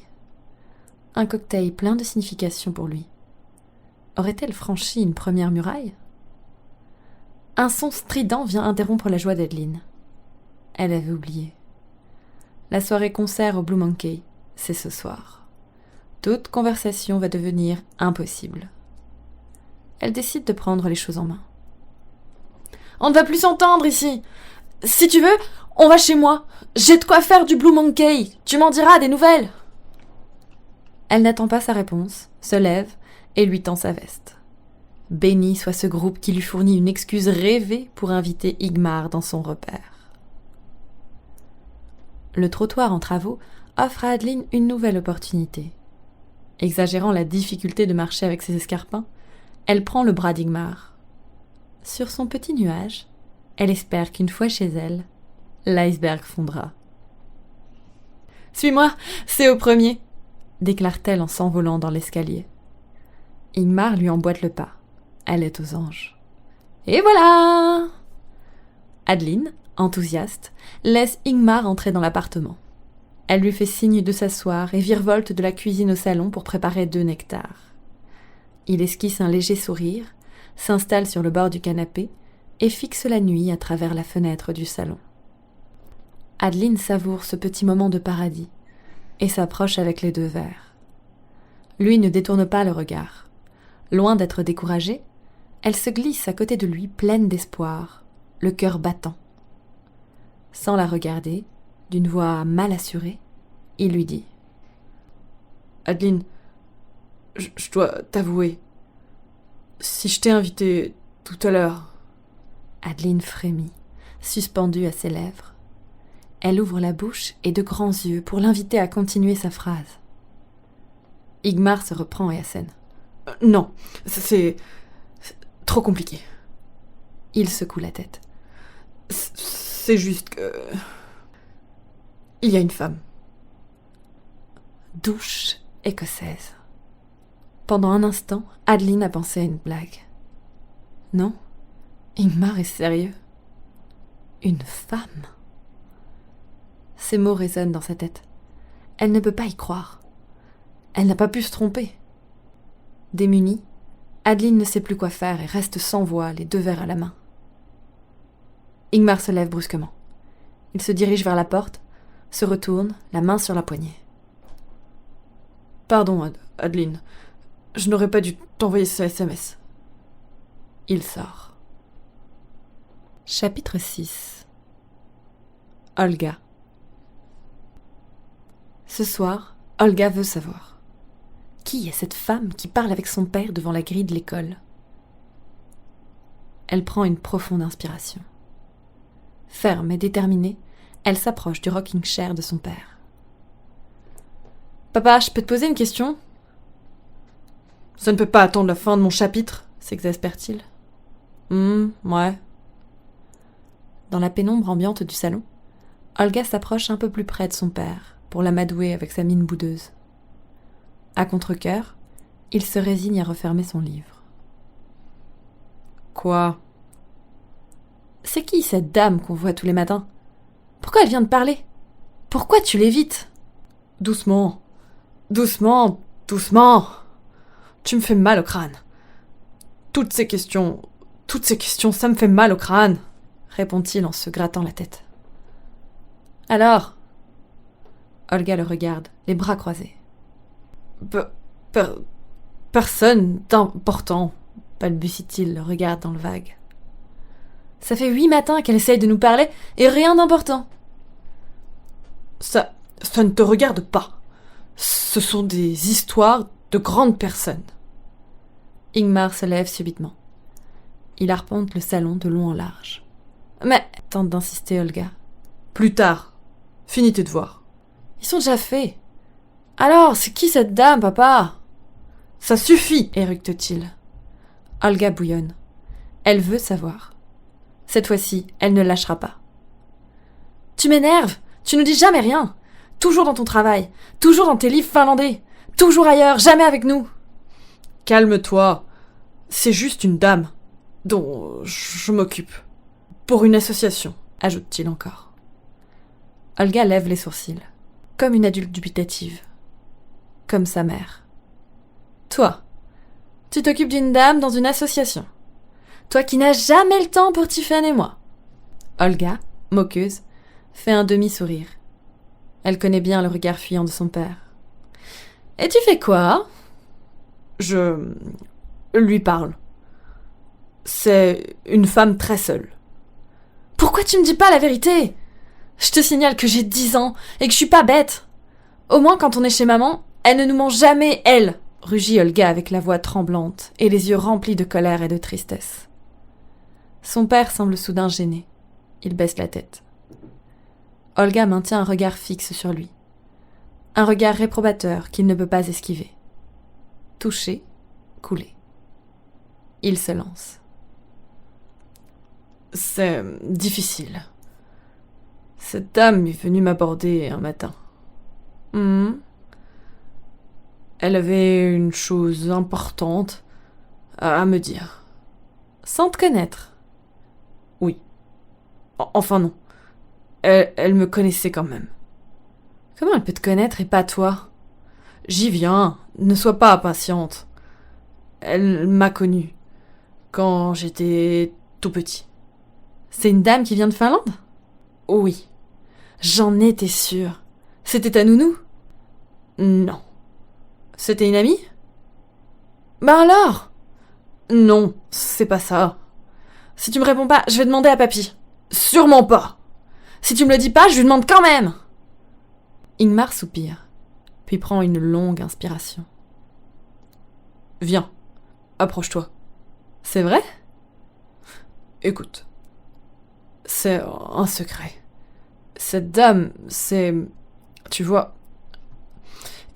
Un cocktail plein de signification pour lui. Aurait-elle franchi une première muraille ? Un son strident vient interrompre la joie d'Adeline. Elle avait oublié. La soirée concert au Blue Monkey, c'est ce soir. Toute conversation va devenir impossible. Elle décide de prendre les choses en main. « On ne va plus s'entendre ici. Si tu veux, on va chez moi. J'ai de quoi faire du Blue Monkey. Tu m'en diras des nouvelles. » Elle n'attend pas sa réponse, se lève et lui tend sa veste. Béni soit ce groupe qui lui fournit une excuse rêvée pour inviter Ingmar dans son repère. Le trottoir en travaux offre à Adeline une nouvelle opportunité. Exagérant la difficulté de marcher avec ses escarpins, elle prend le bras d'Ingmar. Sur son petit nuage, elle espère qu'une fois chez elle, l'iceberg fondra. « Suis-moi, c'est au premier !» déclare-t-elle en s'envolant dans l'escalier. Ingmar lui emboîte le pas. Elle est aux anges. « Et voilà !» Adeline, enthousiaste, laisse Ingmar entrer dans l'appartement. Elle lui fait signe de s'asseoir et virevolte de la cuisine au salon pour préparer 2 nectars. Il esquisse un léger sourire, s'installe sur le bord du canapé et fixe la nuit à travers la fenêtre du salon. Adeline savoure ce petit moment de paradis et s'approche avec les 2 verres. Lui ne détourne pas le regard. Loin d'être découragée, elle se glisse à côté de lui pleine d'espoir, le cœur battant. Sans la regarder, d'une voix mal assurée, il lui dit « Adeline, je dois t'avouer, si je t'ai invité tout à l'heure... » Adeline frémit, suspendue à ses lèvres. Elle ouvre la bouche et de grands yeux pour l'inviter à continuer sa phrase. Igmar se reprend et assène. Non, c'est trop compliqué. Il secoue la tête. C'est juste que... Il y a une femme. Douche écossaise. Pendant un instant, Adeline a pensé à une blague. Non, Igmar est sérieux. Une femme. Ces mots résonnent dans sa tête. Elle ne peut pas y croire. Elle n'a pas pu se tromper. Démunie, Adeline ne sait plus quoi faire et reste sans voix, les 2 verres à la main. Igmar se lève brusquement. Il se dirige vers la porte, se retourne, la main sur la poignée. Pardon, Adeline. Je n'aurais pas dû t'envoyer ce SMS. Il sort. Chapitre 6. Olga. Ce soir, Olga veut savoir. Qui est cette femme qui parle avec son père devant la grille de l'école ? Elle prend une profonde inspiration. Ferme et déterminée, elle s'approche du rocking chair de son père. « Papa, je peux te poser une question ? Ça ne peut pas attendre la fin de mon chapitre, s'exaspère-t-il. Ouais. » Dans la pénombre ambiante du salon, Olga s'approche un peu plus près de son père pour l'amadouer avec sa mine boudeuse. À contre-cœur, il se résigne à refermer son livre. Quoi ? C'est qui cette dame qu'on voit tous les matins ? Pourquoi elle vient de parler ? Pourquoi tu l'évites ? Doucement. Doucement. Doucement. Tu me fais mal au crâne. Toutes ces questions, ça me fait mal au crâne, répond-il en se grattant la tête. Alors ? Olga le regarde, les bras croisés. Personne d'important, balbutie-t-il, le regard dans le vague. Ça fait 8 matins qu'elle essaye de nous parler et rien d'important. Ça ne te regarde pas. Ce sont des histoires de grandes personnes. Igmar se lève subitement. Il arpente le salon de long en large. Mais, tente d'insister Olga. Plus tard. Finis tes devoirs. Ils sont déjà faits. Alors, c'est qui cette dame, papa ? Ça suffit, éructe-t-il. Olga bouillonne. Elle veut savoir. Cette fois-ci, elle ne lâchera pas. Tu m'énerves. Tu ne dis jamais rien. Toujours dans ton travail. Toujours dans tes livres finlandais. Toujours ailleurs. Jamais avec nous. Calme-toi. C'est juste une dame dont je m'occupe. Pour une association, ajoute-t-il encore. Olga lève les sourcils. Comme une adulte dubitative. Comme sa mère. Toi, tu t'occupes d'une dame dans une association. Toi qui n'as jamais le temps pour Tiffen et moi. Olga, moqueuse, fait un demi-sourire. Elle connaît bien le regard fuyant de son père. Et tu fais quoi ? Je lui parle. C'est une femme très seule. Pourquoi tu me dis pas la vérité ? Je te signale que j'ai 10 ans et que je suis pas bête. Au moins quand on est chez maman, elle ne nous ment jamais, elle, rugit Olga avec la voix tremblante et les yeux remplis de colère et de tristesse. Son père semble soudain gêné. Il baisse la tête. Olga maintient un regard fixe sur lui. Un regard réprobateur qu'il ne peut pas esquiver. Touché, coulé. Il se lance. C'est difficile. Cette dame est venue m'aborder un matin. Elle avait une chose importante à me dire. Sans te connaître ? Oui. Enfin non. Elle me connaissait quand même. Comment elle peut te connaître et pas toi ? J'y viens, ne sois pas impatiente. Elle m'a connue. Quand j'étais tout petit. C'est une dame qui vient de Finlande ? Oui. J'en étais sûre. C'était ta nounou ? Non. C'était une amie ? Bah alors ? Non, c'est pas ça. Si tu me réponds pas, je vais demander à papy. Sûrement pas. Si tu me le dis pas, je lui demande quand même. Ingmar soupire, puis prend une longue inspiration. Viens, approche-toi. C'est vrai ? Écoute, c'est un secret. Cette dame, c'est... Tu vois...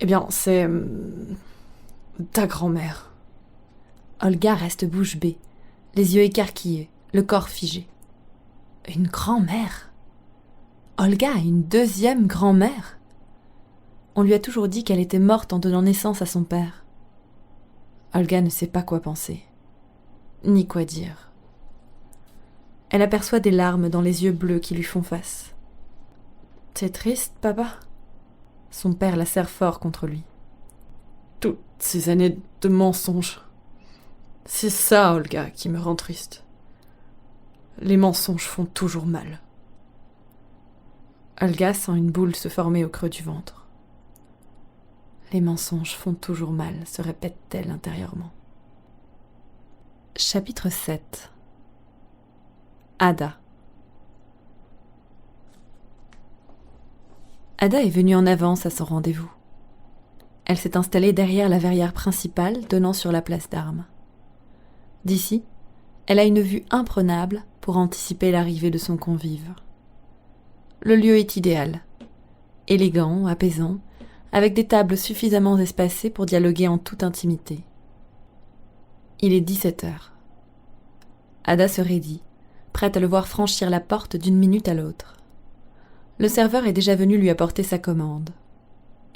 Eh bien, c'est... ta grand-mère. Olga reste bouche bée, les yeux écarquillés, le corps figé. Une grand-mère ? Olga a une deuxième grand-mère ? On lui a toujours dit qu'elle était morte en donnant naissance à son père. Olga ne sait pas quoi penser, ni quoi dire. Elle aperçoit des larmes dans les yeux bleus qui lui font face. « T'es triste, papa ?» Son père la serre fort contre lui. Toutes ces années de mensonges. C'est ça, Olga, qui me rend triste. Les mensonges font toujours mal. Olga sent une boule se former au creux du ventre. Les mensonges font toujours mal, se répète-t-elle intérieurement. Chapitre 7. Ada. Ada est venue en avance à son rendez-vous. Elle s'est installée derrière la verrière principale donnant sur la place d'Armes. D'ici, elle a une vue imprenable pour anticiper l'arrivée de son convive. Le lieu est idéal, élégant, apaisant, avec des tables suffisamment espacées pour dialoguer en toute intimité. Il est 17h. Ada se raidit, prête à le voir franchir la porte d'une minute à l'autre. Le serveur est déjà venu lui apporter sa commande.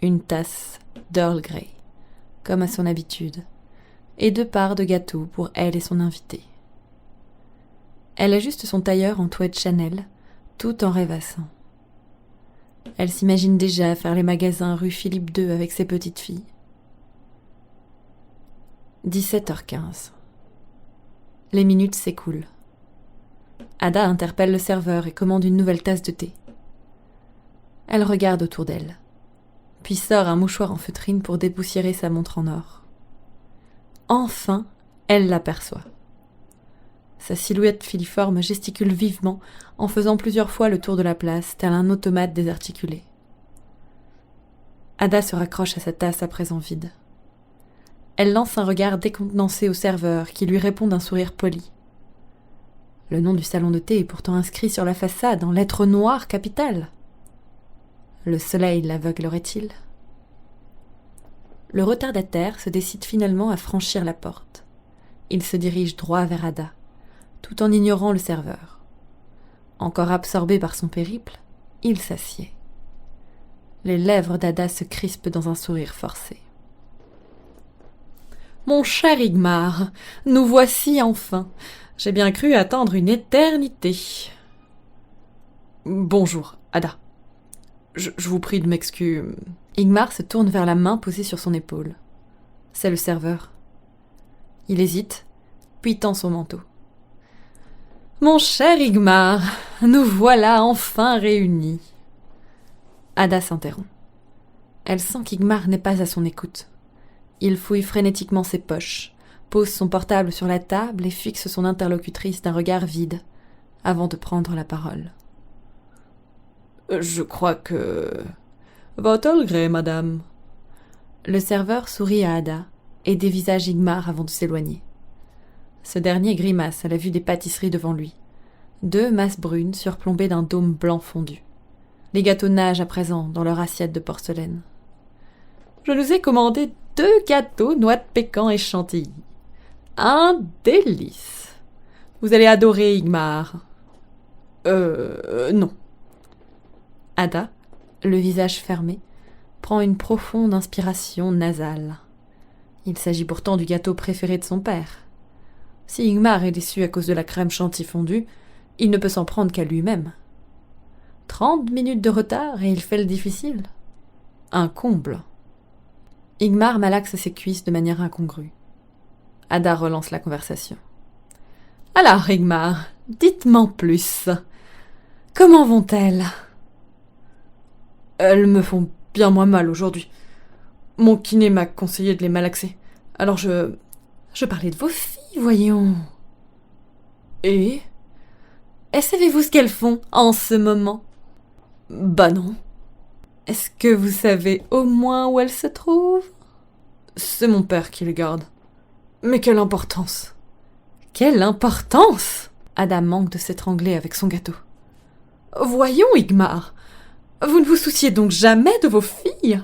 Une tasse d'Earl Grey, comme à son habitude, et 2 parts de gâteau pour elle et son invité. Elle ajuste son tailleur en toilette Chanel, tout en rêvassant. Elle s'imagine déjà faire les magasins rue Philippe II avec ses petites filles. 17h15. Les minutes s'écoulent. Ada interpelle le serveur et commande une nouvelle tasse de thé. Elle regarde autour d'elle, puis sort un mouchoir en feutrine pour dépoussiérer sa montre en or. Enfin, elle l'aperçoit. Sa silhouette filiforme gesticule vivement en faisant plusieurs fois le tour de la place, tel un automate désarticulé. Ada se raccroche à sa tasse à présent vide. Elle lance un regard décontenancé au serveur qui lui répond d'un sourire poli. Le nom du salon de thé est pourtant inscrit sur la façade en lettres noires capitales. Le soleil l'aveuglerait-il ? Le retardataire se décide finalement à franchir la porte. Il se dirige droit vers Ada, tout en ignorant le serveur. Encore absorbé par son périple, il s'assied. Les lèvres d'Ada se crispent dans un sourire forcé. « Mon cher Ingmar, nous voici enfin. J'ai bien cru attendre une éternité. »« Bonjour, Ada. Je vous prie de m'excuser. » Ingmar se tourne vers la main posée sur son épaule. C'est le serveur. Il hésite, puis tend son manteau. « Mon cher Ingmar, nous voilà enfin réunis. » Ada s'interrompt. Elle sent qu'Ingmar n'est pas à son écoute. Il fouille frénétiquement ses poches, pose son portable sur la table et fixe son interlocutrice d'un regard vide, avant de prendre la parole. « Je crois que... Votre Earl Grey, madame. » Le serveur sourit à Ada et dévisage Ingmar avant de s'éloigner. Ce dernier grimace à la vue des pâtisseries devant lui. 2 masses brunes surplombées d'un dôme blanc fondu. Les gâteaux nagent à présent dans leur assiette de porcelaine. « Je nous ai commandé 2 gâteaux noix de pécan et chantilly. Un délice. Vous allez adorer, Ingmar. » Non. Ada, le visage fermé, prend une profonde inspiration nasale. Il s'agit pourtant du gâteau préféré de son père. Si Ingmar est déçu à cause de la crème chantilly fondue, il ne peut s'en prendre qu'à lui-même. 30 minutes de retard et il fait le difficile. Un comble. Ingmar malaxe ses cuisses de manière incongrue. Ada relance la conversation. Alors, Igmar, dites-m'en plus. Comment vont-elles? Elles me font bien moins mal aujourd'hui. Mon kiné m'a conseillé de les malaxer. Alors Je parlais de vos filles, voyons. Et savez-vous ce qu'elles font en ce moment? Bah non. Est-ce que vous savez au moins où elles se trouvent? C'est mon père qui les garde. Mais quelle importance! Quelle importance! Ada manque de s'étrangler avec son gâteau. Voyons, Igmar, vous ne vous souciez donc jamais de vos filles?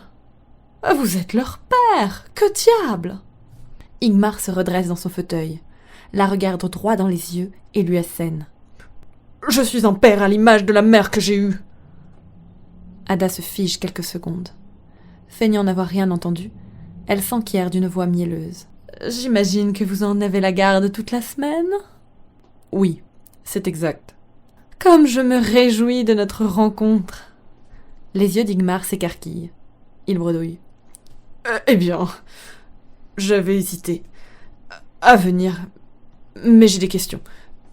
Vous êtes leur père, que diable! Igmar se redresse dans son fauteuil, la regarde droit dans les yeux et lui assène. Je suis un père à l'image de la mère que j'ai eue. Ada se fige quelques secondes. Feignant n'avoir rien entendu, elle s'enquiert d'une voix mielleuse. J'imagine que vous en avez la garde toute la semaine? Oui, c'est exact. Comme je me réjouis de notre rencontre. Les yeux d'Igmar s'écarquillent. Il bredouille. Eh bien, j'avais hésité à venir, mais j'ai des questions.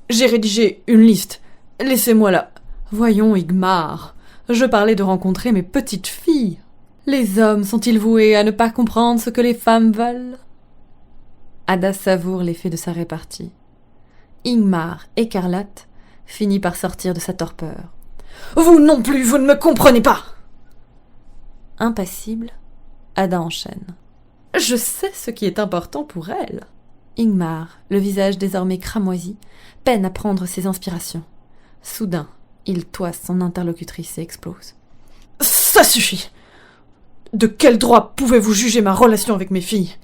J'ai rédigé une liste. Laissez-moi là. Voyons, Igmar, je parlais de rencontrer mes petites filles. Les hommes sont-ils voués à ne pas comprendre ce que les femmes veulent? Ada savoure l'effet de sa répartie. Igmar, écarlate, finit par sortir de sa torpeur. Vous non plus, vous ne me comprenez pas! Impassible, Ada enchaîne. Je sais ce qui est important pour elle. Igmar, le visage désormais cramoisi, peine à prendre ses inspirations. Soudain, il toise son interlocutrice et explose. Ça suffit! De quel droit pouvez-vous juger ma relation avec mes filles?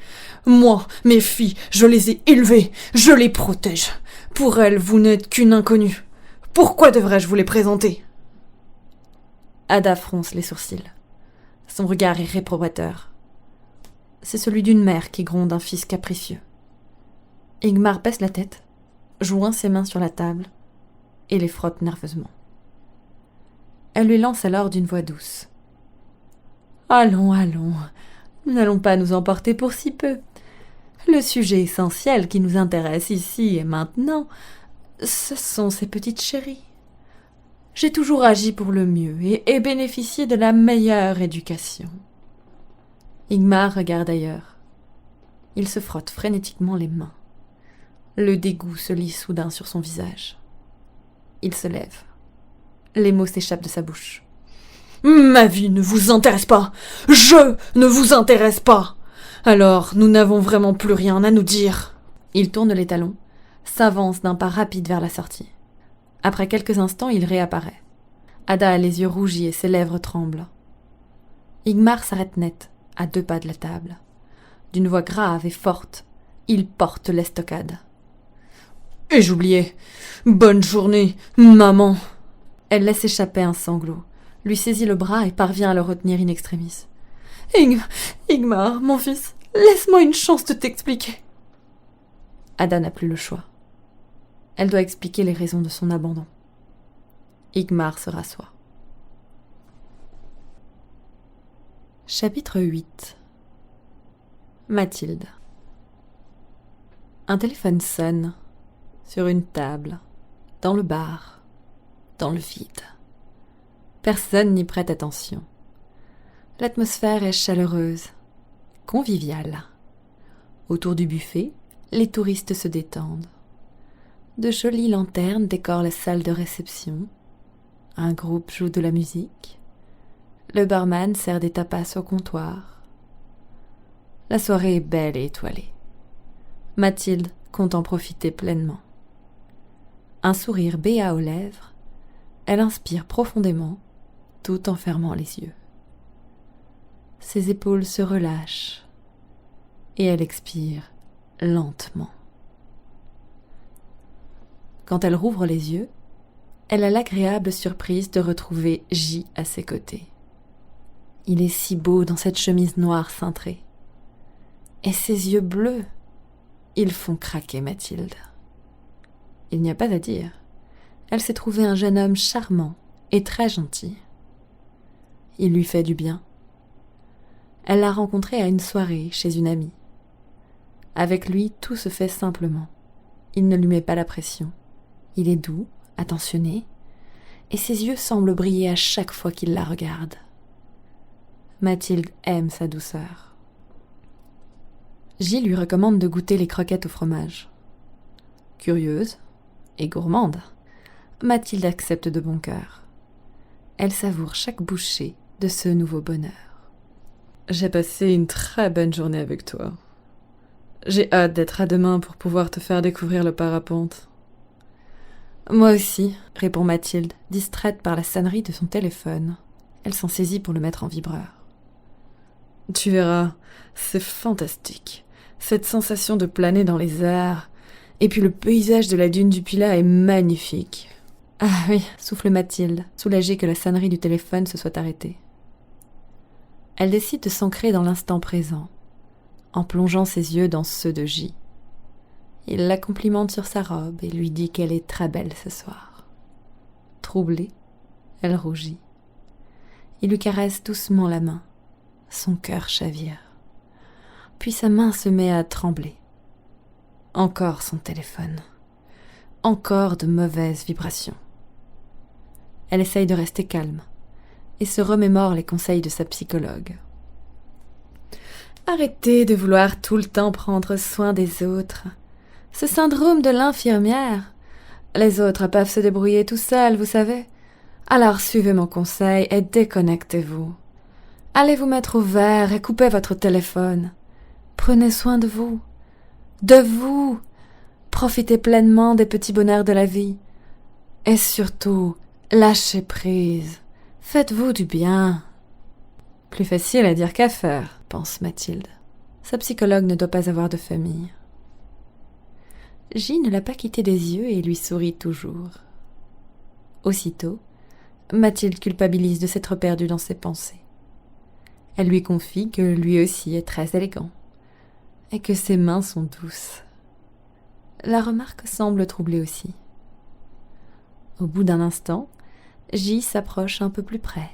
Moi, mes filles, je les ai élevées, je les protège. Pour elles, vous n'êtes qu'une inconnue. Pourquoi devrais-je vous les présenter? Ada fronce les sourcils. Son regard est réprobateur. C'est celui d'une mère qui gronde un fils capricieux. Igmar baisse la tête, joint ses mains sur la table et les frotte nerveusement. Elle lui lance alors d'une voix douce. Allons, allons, nous n'allons pas nous emporter pour si peu. Le sujet essentiel qui nous intéresse ici et maintenant, ce sont ces petites chéries. J'ai toujours agi pour le mieux et bénéficié de la meilleure éducation. Igmar regarde ailleurs. Il se frotte frénétiquement les mains. Le dégoût se lit soudain sur son visage. Il se lève. Les mots s'échappent de sa bouche. Ma vie ne vous intéresse pas. Je ne vous intéresse pas. Alors, nous n'avons vraiment plus rien à nous dire. Il tourne les talons, s'avance d'un pas rapide vers la sortie. Après quelques instants, il réapparaît. Ada a les yeux rougis et ses lèvres tremblent. Igmar s'arrête net, à 2 pas de la table. D'une voix grave et forte, il porte l'estocade. Et j'oubliais. Bonne journée, maman. Elle laisse échapper un sanglot, lui saisit le bras et parvient à le retenir in extremis. Igmar, mon fils, laisse-moi une chance de t'expliquer. Ada n'a plus le choix. Elle doit expliquer les raisons de son abandon. Igmar se rassoit. Chapitre 8. Mathilde. Un téléphone sonne, sur une table, dans le bar, dans le vide. Personne n'y prête attention. L'atmosphère est chaleureuse, conviviale. Autour du buffet, les touristes se détendent. De jolies lanternes décorent la salle de réception. Un groupe joue de la musique. Le barman sert des tapas au comptoir. La soirée est belle et étoilée. Mathilde compte en profiter pleinement. Un sourire béat aux lèvres, elle inspire profondément, tout en fermant les yeux. Ses épaules se relâchent et elle expire lentement. Quand elle rouvre les yeux, elle a l'agréable surprise de retrouver J à ses côtés. Il est si beau dans cette chemise noire cintrée. Et ses yeux bleus, ils font craquer Mathilde. Il n'y a pas à dire. Elle s'est trouvée un jeune homme charmant et très gentil. Il lui fait du bien. Elle l'a rencontré à une soirée chez une amie. Avec lui, tout se fait simplement. Il ne lui met pas la pression. Il est doux, attentionné, et ses yeux semblent briller à chaque fois qu'il la regarde. Mathilde aime sa douceur. J lui recommande de goûter les croquettes au fromage. Curieuse et gourmande, Mathilde accepte de bon cœur. Elle savoure chaque bouchée de ce nouveau bonheur. J'ai passé une très bonne journée avec toi. J'ai hâte d'être à demain pour pouvoir te faire découvrir le parapente. Moi aussi, répond Mathilde, distraite par la sonnerie de son téléphone. Elle s'en saisit pour le mettre en vibreur. Tu verras, c'est fantastique. Cette sensation de planer dans les airs. Et puis le paysage de la dune du Pilat est magnifique. Ah oui, souffle Mathilde, soulagée que la sonnerie du téléphone se soit arrêtée. Elle décide de s'ancrer dans l'instant présent, en plongeant ses yeux dans ceux de J. Il la complimente sur sa robe et lui dit qu'elle est très belle ce soir. Troublée, elle rougit. Il lui caresse doucement la main. Son cœur chavire. Puis sa main se met à trembler. Encore son téléphone. Encore de mauvaises vibrations. Elle essaye de rester calme et se remémore les conseils de sa psychologue. Arrêtez de vouloir tout le temps prendre soin des autres. Ce syndrome de l'infirmière. Les autres peuvent se débrouiller tout seuls, vous savez. Alors suivez mon conseil et déconnectez-vous. Allez vous mettre au vert et coupez votre téléphone. Prenez soin de vous. De vous. Profitez pleinement des petits bonheurs de la vie. Et surtout, lâchez prise. Faites-vous du bien. Plus facile à dire qu'à faire, pense Mathilde. Sa psychologue ne doit pas avoir de famille. J ne l'a pas quitté des yeux et lui sourit toujours. Aussitôt, Mathilde culpabilise de s'être perdue dans ses pensées. Elle lui confie que lui aussi est très élégant et que ses mains sont douces. La remarque semble troubler aussi. Au bout d'un instant, J s'approche un peu plus près,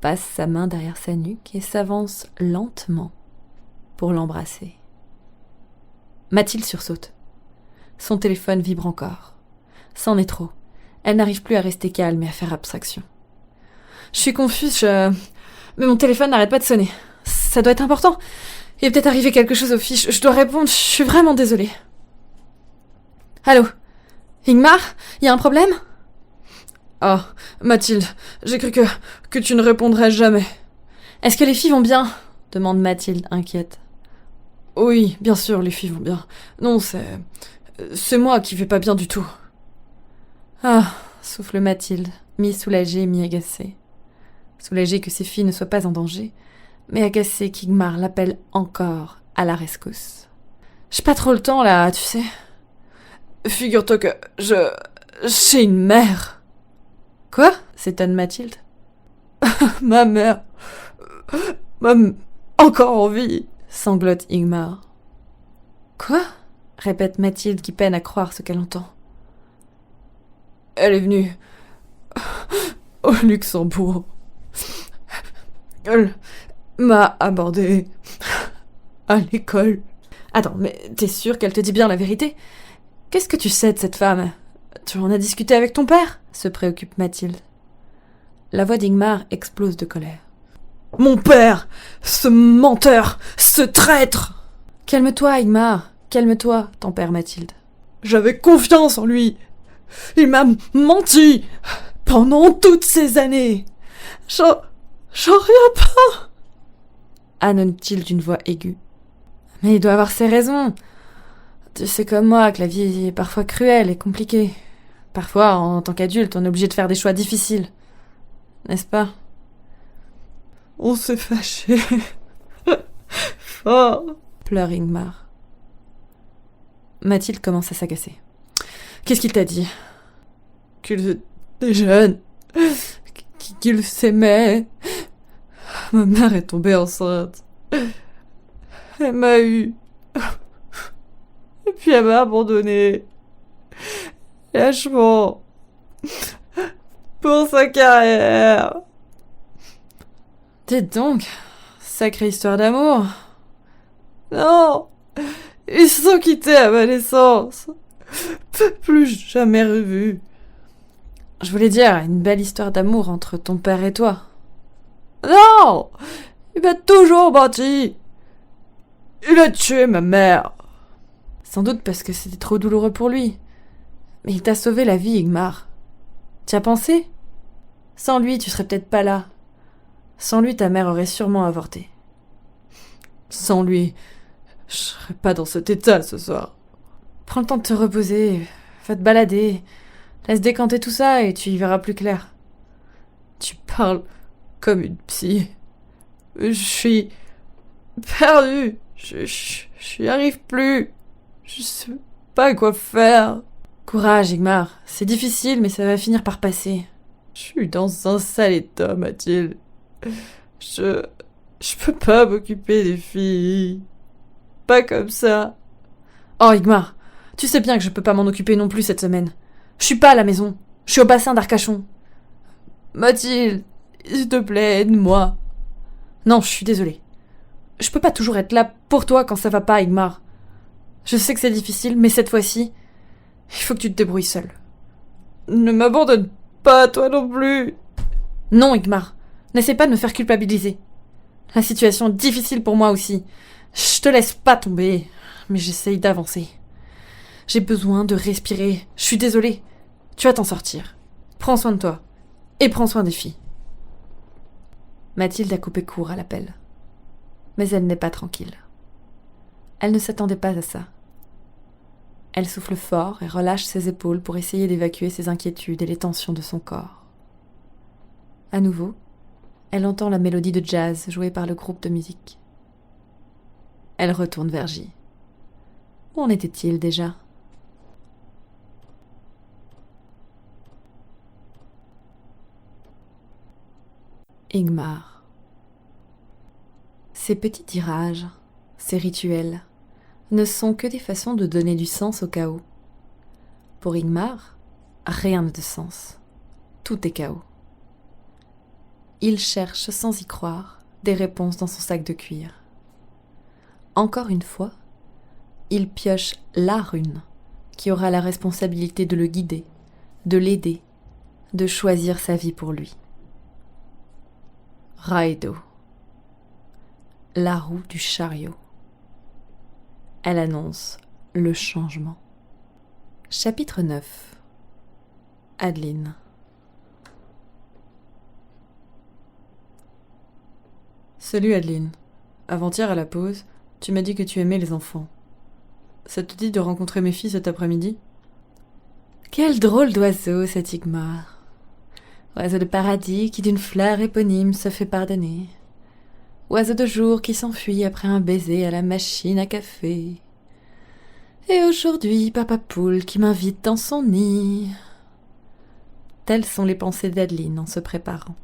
passe sa main derrière sa nuque et s'avance lentement pour l'embrasser. Mathilde sursaute. Son téléphone vibre encore. C'en est trop. Elle n'arrive plus à rester calme et à faire abstraction. Je suis confuse, mais mon téléphone n'arrête pas de sonner. Ça doit être important. Il est peut-être arrivé quelque chose aux filles. Je dois répondre, je suis vraiment désolée. Allô ? Ingmar ? Y a un problème ? Ah, Mathilde, j'ai cru que tu ne répondrais jamais. Est-ce que les filles vont bien ? Demande Mathilde, inquiète. Oui, bien sûr, les filles vont bien. Non, c'est moi qui vais pas bien du tout. Ah, souffle Mathilde, mi-soulagée, mi-agacée. Soulagée que ses filles ne soient pas en danger, mais agacée qu'Ingmar l'appelle encore à la rescousse. J'ai pas trop le temps, là, tu sais. Figure-toi que j'ai une mère. Quoi ? S'étonne Mathilde. Ma mère m'a encore en vie, sanglote Ingmar. Quoi ? Répète Mathilde qui peine à croire ce qu'elle entend. Elle est venue au Luxembourg. Elle m'a abordé à l'école. Attends, mais t'es sûre qu'elle te dit bien la vérité ? Qu'est-ce que tu sais de cette femme ? Tu en as discuté avec ton père ? Se préoccupe Mathilde. La voix d'Ingmar explose de colère. Mon père ! Ce menteur ! Ce traître ! Calme-toi, Ingmar. Calme-toi, tempère Mathilde. J'avais confiance en lui. Il m'a menti pendant toutes ces années. J'en reviens pas. Annonce-t-il d'une voix aiguë. Mais il doit avoir ses raisons. Tu sais comme moi que la vie est parfois cruelle et compliquée. Parfois, en tant qu'adulte, on est obligé de faire des choix difficiles. N'est-ce pas ? On s'est fâchés. Fort. Pleure Ingmar. Mathilde commence à s'agacer. Qu'est-ce qu'il t'a dit ? Qu'ils étaient jeunes. Qu'ils s'aimaient. Ma mère est tombée enceinte. Elle m'a eu. Et puis elle m'a abandonnée. Lâchement. Pour sa carrière. Dites donc, sacrée histoire d'amour. Non, ils se sont quittés à ma naissance. plus jamais revu. Je voulais dire, une belle histoire d'amour entre ton père et toi. Non! Il m'a toujours menti! Il a tué ma mère! Sans doute parce que c'était trop douloureux pour lui. Mais il t'a sauvé la vie, Igmar. Tu as pensé? Sans lui, tu serais peut-être pas là. Sans lui, ta mère aurait sûrement avorté. Sans lui, je serais pas dans cet état ce soir. Prends le temps de te reposer, va te balader, laisse décanter tout ça et tu y verras plus clair. Tu parles comme une psy. Je suis perdu. Je n'y arrive plus. Je sais pas quoi faire. Courage, Igmar. C'est difficile, mais ça va finir par passer. Je suis dans un sale état, Mathilde. Je peux pas m'occuper des filles. Pas comme ça. Oh, Igmar, tu sais bien que je peux pas m'en occuper non plus cette semaine. Je suis pas à la maison. Je suis au bassin d'Arcachon. Mathilde, s'il te plaît, aide-moi. Non, je suis désolée. Je peux pas toujours être là pour toi quand ça va pas, Igmar. Je sais que c'est difficile, mais cette fois-ci, il faut que tu te débrouilles seul. Ne m'abandonne pas, toi non plus. Non, Igmar, n'essaie pas de me faire culpabiliser. La situation est difficile pour moi aussi. Je te laisse pas tomber, mais j'essaye d'avancer. J'ai besoin de respirer. Je suis désolée. Tu vas t'en sortir. Prends soin de toi. Et prends soin des filles. Mathilde a coupé court à l'appel. Mais elle n'est pas tranquille. Elle ne s'attendait pas à ça. Elle souffle fort et relâche ses épaules pour essayer d'évacuer ses inquiétudes et les tensions de son corps. À nouveau, elle entend la mélodie de jazz jouée par le groupe de musique. Elle retourne vers J. Où en était-il déjà ? Igmar. Ces petits tirages, ces rituels, ne sont que des façons de donner du sens au chaos. Pour Igmar, rien n'a de sens. Tout est chaos. Il cherche, sans y croire, des réponses dans son sac de cuir. Encore une fois, il pioche la rune qui aura la responsabilité de le guider, de l'aider, de choisir sa vie pour lui. Raido. La roue du chariot. Elle annonce le changement. Chapitre 9. Adeline. Salut Adeline. Avant-hier à la pause, tu m'as dit que tu aimais les enfants. Ça te dit de rencontrer mes filles cet après-midi ? Quel drôle d'oiseau cet Igmar. Oiseau de paradis qui d'une fleur éponyme se fait pardonner. Oiseau de jour qui s'enfuit après un baiser à la machine à café. Et aujourd'hui, papa poule qui m'invite dans son nid. Telles sont les pensées d'Adeline en se préparant.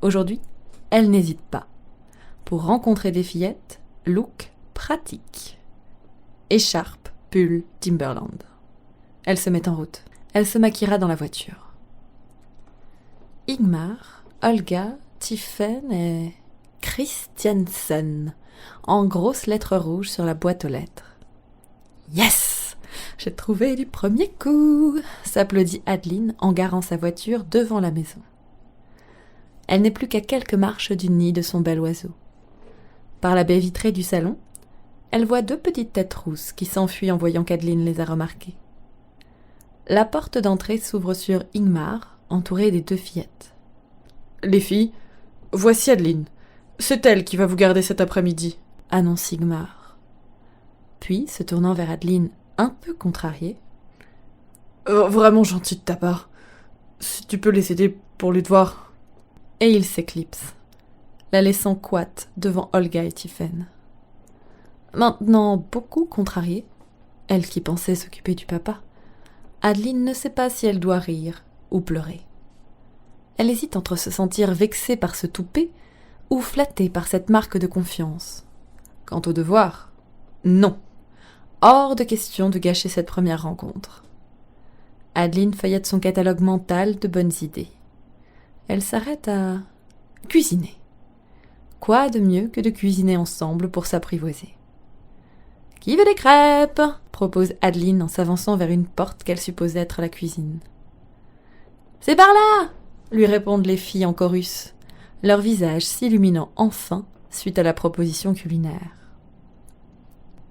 Aujourd'hui, elle n'hésite pas. Pour rencontrer des fillettes, look pratique. Écharpe, pull, Timberland. Elle se met en route. Elle se maquillera dans la voiture. Igmar, Olga, Tiffen et Christiansen, en grosses lettres rouges sur la boîte aux lettres. Yes! J'ai trouvé du premier coup! S'applaudit Adeline en garant sa voiture devant la maison. Elle n'est plus qu'à quelques marches du nid de son bel oiseau. Par la baie vitrée du salon, elle voit deux petites têtes rousses qui s'enfuient en voyant qu'Adeline les a remarquées. La porte d'entrée s'ouvre sur Igmar, entouré des deux fillettes. Les filles, voici Adeline. C'est elle qui va vous garder cet après-midi, annonce Igmar. Puis, se tournant vers Adeline, un peu contrariée. Vraiment gentil de ta part. Si tu peux les aider pour les devoirs. Et il s'éclipse, la laissant coite devant Olga et Tiffen. Maintenant beaucoup contrariée, elle qui pensait s'occuper du papa, Adeline ne sait pas si elle doit rire ou pleurer. Elle hésite entre se sentir vexée par ce toupet ou flattée par cette marque de confiance. Quant au devoir, non. Hors de question de gâcher cette première rencontre. Adeline feuillette son catalogue mental de bonnes idées. Elle s'arrête à cuisiner. Quoi de mieux que de cuisiner ensemble pour s'apprivoiser ? Qui veut des crêpes ?» propose Adeline en s'avançant vers une porte qu'elle suppose être la cuisine. « C'est par là !» lui répondent les filles en chorus, leur visage s'illuminant enfin suite à la proposition culinaire.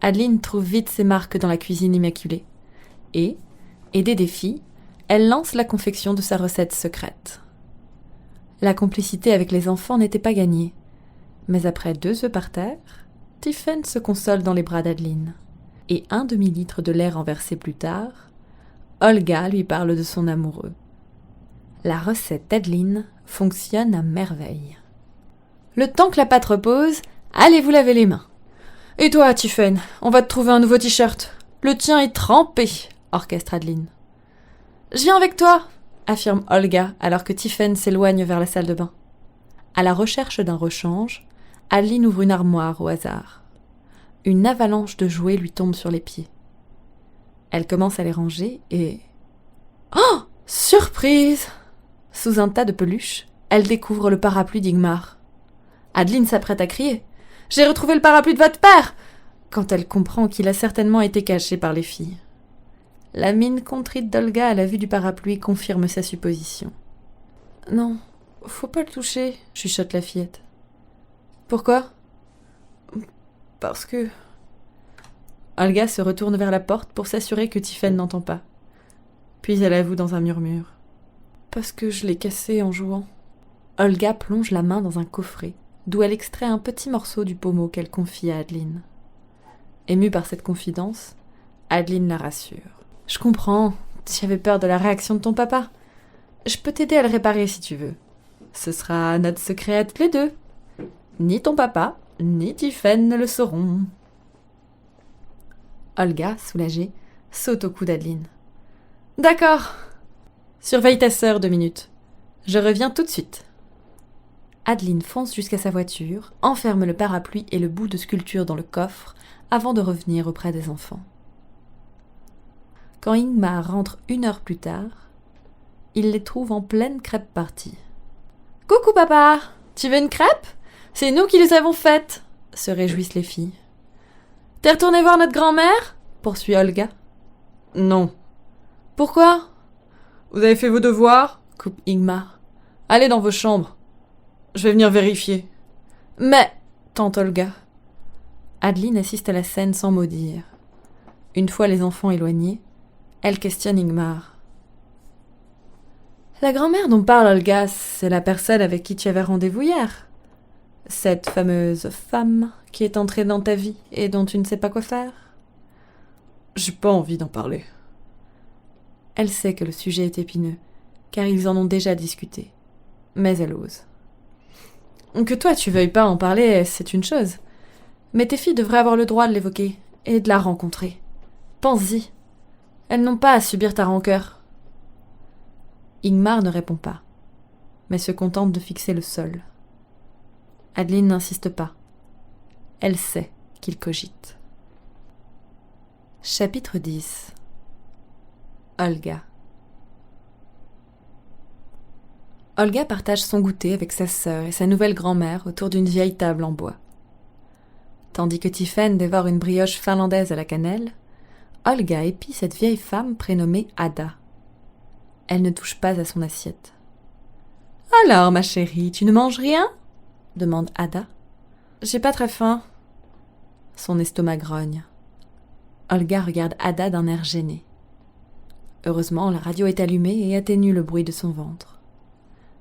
Adeline trouve vite ses marques dans la cuisine immaculée et, aidée des filles, elle lance la confection de sa recette secrète. La complicité avec les enfants n'était pas gagnée, mais après 2 œufs par terre, Tiphaine se console dans les bras d'Adeline. Et 1 demi-litre de lait renversé plus tard, Olga lui parle de son amoureux. La recette d'Adeline fonctionne à merveille. Le temps que la pâte repose, allez vous laver les mains. Et toi, Tiphaine, on va te trouver un nouveau t-shirt. Le tien est trempé, orchestre Adeline. Je viens avec toi, affirme Olga alors que Tiphaine s'éloigne vers la salle de bain. À la recherche d'un rechange, Adeline ouvre une armoire au hasard. Une avalanche de jouets lui tombe sur les pieds. Elle commence à les ranger et... Oh ! Surprise ! Sous un tas de peluches, elle découvre le parapluie d'Ingmar. Adeline s'apprête à crier « J'ai retrouvé le parapluie de votre père !» quand elle comprend qu'il a certainement été caché par les filles. La mine contrite d'Olga à la vue du parapluie confirme sa supposition. « Non, faut pas le toucher », chuchote la fillette. « Pourquoi ?»« Parce que... » Olga se retourne vers la porte pour s'assurer que Tiphaine n'entend pas. Puis elle avoue dans un murmure. « Parce que je l'ai cassé en jouant. » Olga plonge la main dans un coffret, d'où elle extrait un petit morceau du pommeau qu'elle confie à Adeline. Émue par cette confidence, Adeline la rassure. « Je comprends, tu avais peur de la réaction de ton papa. Je peux t'aider à le réparer si tu veux. Ce sera notre secret à toutes les deux. Ni ton papa, ni Tiphaine ne le sauront. » Olga, soulagée, saute au cou d'Adeline. « D'accord. Surveille ta sœur 2 minutes. Je reviens tout de suite. » Adeline fonce jusqu'à sa voiture, enferme le parapluie et le bout de sculpture dans le coffre avant de revenir auprès des enfants. Quand Ingmar rentre 1 heure plus tard, il les trouve en pleine crêpe party. « Coucou papa, tu veux une crêpe ? C'est nous qui les avons faites !» se réjouissent les filles. « T'es retourné voir notre grand-mère ?» poursuit Olga. « Non. »« Pourquoi ? » ?»« Vous avez fait vos devoirs ?» coupe Ingmar. « Allez dans vos chambres. Je vais venir vérifier. »« Mais » tente Olga. Adeline assiste à la scène sans mot dire. Une fois les enfants éloignés, elle questionne Ingmar. « La grand-mère dont parle Olga, c'est la personne avec qui tu avais rendez-vous hier. Cette fameuse femme qui est entrée dans ta vie et dont tu ne sais pas quoi faire. » J'ai pas envie d'en parler. Elle sait que le sujet est épineux, car ils en ont déjà discuté. Mais elle ose. Que toi tu veuilles pas en parler, c'est une chose. Mais tes filles devraient avoir le droit de l'évoquer et de la rencontrer. Pense-y. Elles n'ont pas à subir ta rancœur. Ingmar ne répond pas, mais se contente de fixer le sol. Adeline n'insiste pas. Elle sait qu'il cogite. Chapitre 10. Olga. Olga partage son goûter avec sa sœur et sa nouvelle grand-mère autour d'une vieille table en bois. Tandis que Tiphaine dévore une brioche finlandaise à la cannelle, Olga épie cette vieille femme prénommée Ada. Elle ne touche pas à son assiette. « Alors, ma chérie, tu ne manges rien ?» demande Ada. « J'ai pas très faim. » Son estomac grogne. Olga regarde Ada d'un air gêné. Heureusement, la radio est allumée et atténue le bruit de son ventre.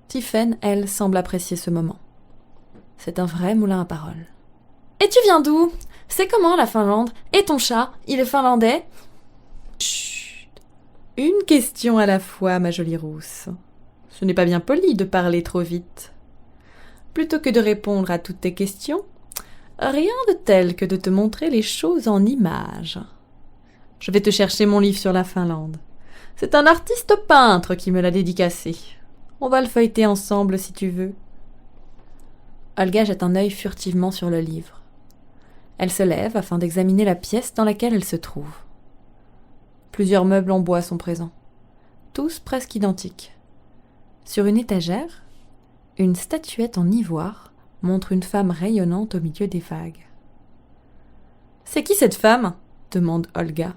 Tiphaine, elle, semble apprécier ce moment. C'est un vrai moulin à paroles. « Et tu viens d'où ? C'est comment la Finlande ? Et ton chat, il est finlandais ? » Chut. Une question à la fois, ma jolie rousse. Ce n'est pas bien poli de parler trop vite. Plutôt que de répondre à toutes tes questions, rien de tel que de te montrer les choses en images. Je vais te chercher mon livre sur la Finlande. C'est un artiste peintre qui me l'a dédicacé. On va le feuilleter ensemble si tu veux. Olga jette un œil furtivement sur le livre. Elle se lève afin d'examiner la pièce dans laquelle elle se trouve. Plusieurs meubles en bois sont présents, tous presque identiques. Sur une étagère, une statuette en ivoire montre une femme rayonnante au milieu des vagues. C'est qui cette femme ? Demande Olga.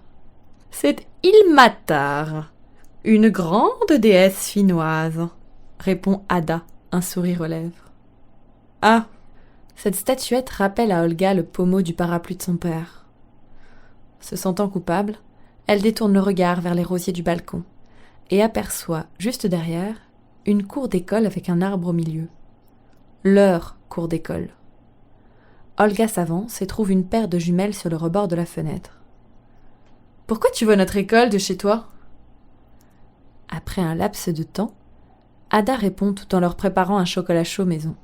C'est Ilmatar, une grande déesse finnoise, répond Ada, un sourire aux lèvres. Ah, cette statuette rappelle à Olga le pommeau du parapluie de son père. Se sentant coupable, elle détourne le regard vers les rosiers du balcon et aperçoit, juste derrière, une cour d'école avec un arbre au milieu. Leur cour d'école. Olga s'avance et trouve une paire de jumelles sur le rebord de la fenêtre. « Pourquoi tu vois notre école de chez toi ?» Après un laps de temps, Ada répond tout en leur préparant un chocolat chaud maison.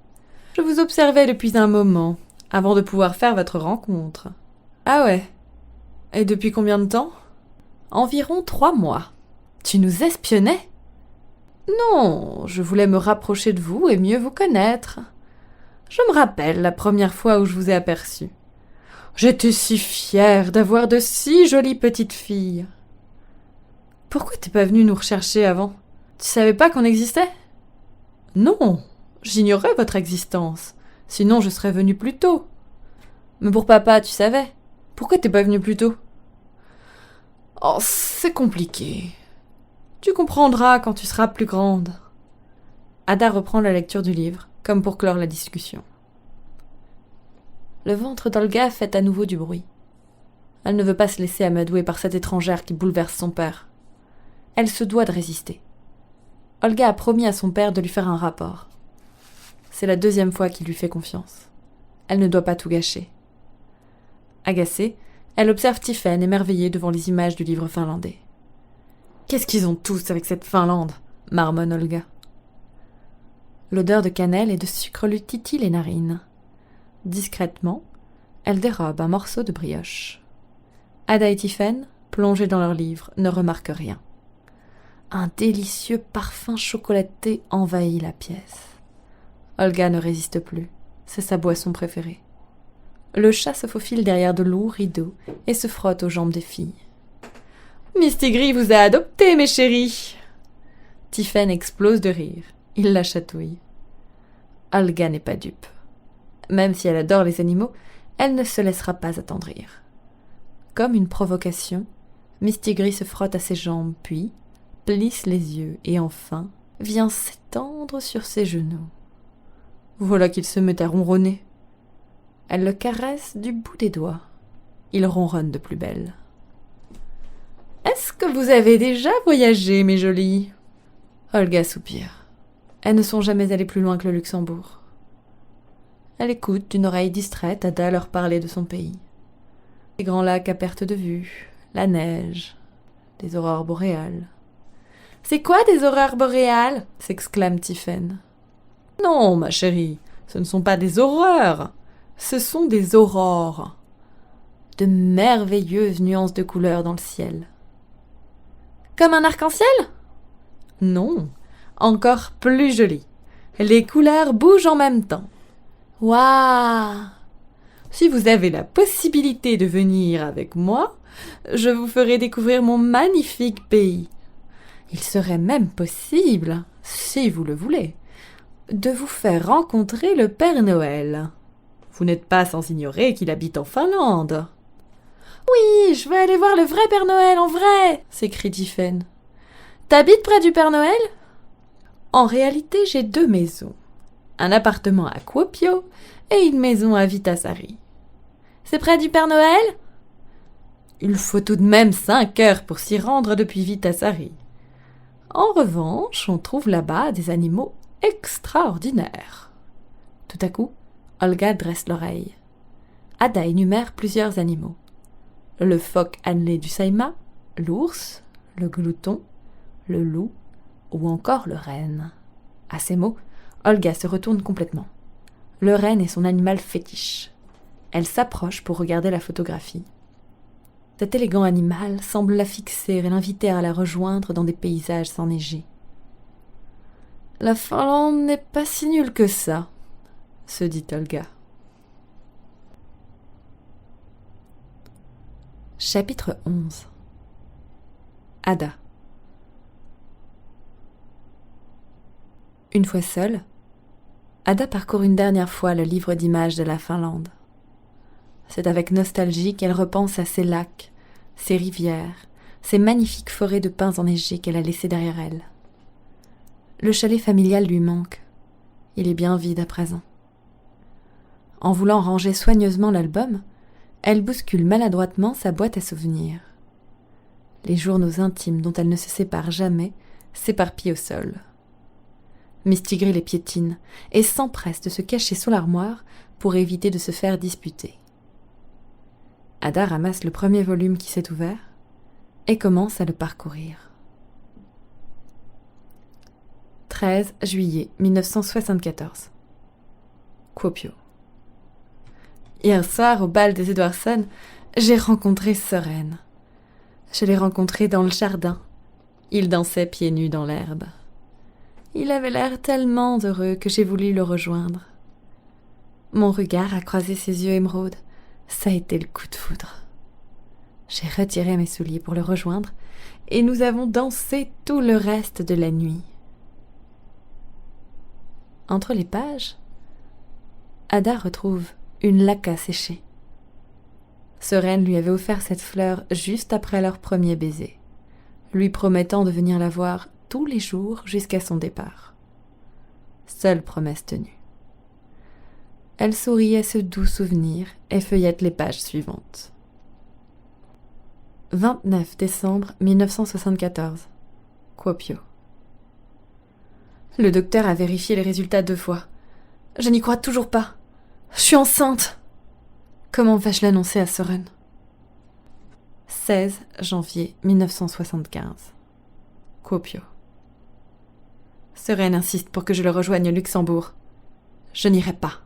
« Je vous observais depuis un moment, avant de pouvoir faire votre rencontre. »« Ah ouais. Et depuis combien de temps ?»« Environ 3 mois. »« Tu nous espionnais ?»« Non, je voulais me rapprocher de vous et mieux vous connaître. Je me rappelle la première fois où je vous ai aperçu. J'étais si fière d'avoir de si jolies petites filles. »« Pourquoi t'es pas venue nous rechercher avant ? Tu savais pas qu'on existait ? » ?»« Non, j'ignorais votre existence. Sinon je serais venue plus tôt. »« Mais pour papa, tu savais. Pourquoi t'es pas venue plus tôt ? » ?»« Oh, c'est compliqué. Tu comprendras quand tu seras plus grande. » Ada reprend la lecture du livre, comme pour clore la discussion. Le ventre d'Olga fait à nouveau du bruit. Elle ne veut pas se laisser amadouer par cette étrangère qui bouleverse son père. Elle se doit de résister. Olga a promis à son père de lui faire un rapport. C'est la 2e fois qu'il lui fait confiance. Elle ne doit pas tout gâcher. Agacée, elle observe Tiffen émerveillée devant les images du livre finlandais. « Qu'est-ce qu'ils ont tous avec cette Finlande ?» marmonne Olga. L'odeur de cannelle et de sucre lui titille les narines. Discrètement, elle dérobe un morceau de brioche. Ada et Tiffen, plongés dans leur livre, ne remarquent rien. Un délicieux parfum chocolaté envahit la pièce. Olga ne résiste plus. C'est sa boisson préférée. Le chat se faufile derrière de lourds rideaux et se frotte aux jambes des filles. « Mistigris vous a adopté, mes chéris !» Tiffen explose de rire. Il la chatouille. Olga n'est pas dupe. Même si elle adore les animaux, elle ne se laissera pas attendrir. Comme une provocation, Mistigris se frotte à ses jambes, puis plisse les yeux et enfin vient s'étendre sur ses genoux. Voilà qu'il se met à ronronner. Elle le caresse du bout des doigts. Il ronronne de plus belle. « Est-ce que vous avez déjà voyagé, mes jolies ?» Olga soupire. Elles ne sont jamais allées plus loin que le Luxembourg. Elle écoute d'une oreille distraite Ada leur parler de son pays. Les grands lacs à perte de vue, la neige, des aurores boréales. « C'est quoi des aurores boréales ?» s'exclame Tiffen. « Non, ma chérie, ce ne sont pas des horreurs, ce sont des aurores. De merveilleuses nuances de couleurs dans le ciel. »« Comme un arc-en-ciel ?»« Non, encore plus joli. Les couleurs bougent en même temps. » Waouh ! Si vous avez la possibilité de venir avec moi, je vous ferai découvrir mon magnifique pays. Il serait même possible, si vous le voulez, de vous faire rencontrer le Père Noël. Vous n'êtes pas sans ignorer qu'il habite en Finlande. « Oui, je veux aller voir le vrai Père Noël en vrai !» s'écrie Tiffen. « T'habites près du Père Noël ?»« En réalité, j'ai 2 maisons. Un appartement à Kuopio et une maison à Viitasaari. »« C'est près du Père Noël ?»« Il faut tout de même 5 heures pour s'y rendre depuis Viitasaari. En revanche, on trouve là-bas des animaux extraordinaires. » Tout à coup, Olga dresse l'oreille. Ada énumère plusieurs animaux. Le phoque annelé du Saimaa, l'ours, le glouton, le loup ou encore le renne. À ces mots, Olga se retourne complètement. Le renne est son animal fétiche. Elle s'approche pour regarder la photographie. Cet élégant animal semble la fixer et l'inviter à la rejoindre dans des paysages enneigés. « La Finlande n'est pas si nulle que ça », se dit Olga. Chapitre 11. Ada. Une fois seule, Ada parcourt une dernière fois le livre d'images de la Finlande. C'est avec nostalgie qu'elle repense à ses lacs, ses rivières, ces magnifiques forêts de pins enneigés qu'elle a laissées derrière elle. Le chalet familial lui manque. Il est bien vide à présent. En voulant ranger soigneusement l'album, elle bouscule maladroitement sa boîte à souvenirs. Les journaux intimes dont elle ne se sépare jamais s'éparpillent au sol. Mistigris les piétine et s'empresse de se cacher sous l'armoire pour éviter de se faire disputer. Ada ramasse le premier volume qui s'est ouvert et commence à le parcourir. 13 juillet 1974. Kuopio. Hier soir, au bal des Edwardson, j'ai rencontré Søren. Je l'ai rencontré dans le jardin. Il dansait pieds nus dans l'herbe. Il avait l'air tellement heureux que j'ai voulu le rejoindre. Mon regard a croisé ses yeux émeraudes. Ça a été le coup de foudre. J'ai retiré mes souliers pour le rejoindre et nous avons dansé tout le reste de la nuit. Entre les pages, Ada retrouve une laca séchée. Søren lui avait offert cette fleur juste après leur premier baiser, lui promettant de venir la voir tous les jours jusqu'à son départ. Seule promesse tenue. Elle sourit à ce doux souvenir et feuillette les pages suivantes. 29 décembre 1974. Kuopio. Le docteur a vérifié les résultats 2 fois. Je n'y crois toujours pas. Je suis enceinte. Comment vais-je l'annoncer à Søren ? 16 janvier 1975. Kuopio. Søren insiste pour que je le rejoigne au Luxembourg. Je n'irai pas.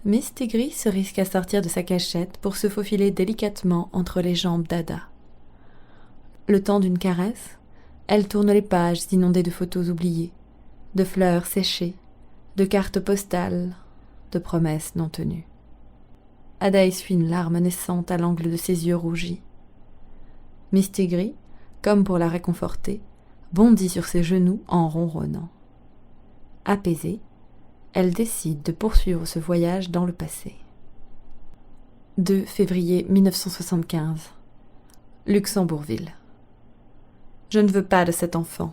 Mistigris se risque à sortir de sa cachette pour se faufiler délicatement entre les jambes d'Ada. Le temps d'une caresse, elle tourne les pages inondées de photos oubliées, de fleurs séchées, de cartes postales, de promesses non tenues. Ada essuie une larme naissante à l'angle de ses yeux rougis. Mistigris, comme pour la réconforter, bondit sur ses genoux en ronronnant. Apaisée, elle décide de poursuivre ce voyage dans le passé. 2 février 1975. Luxembourgville. Je ne veux pas de cet enfant.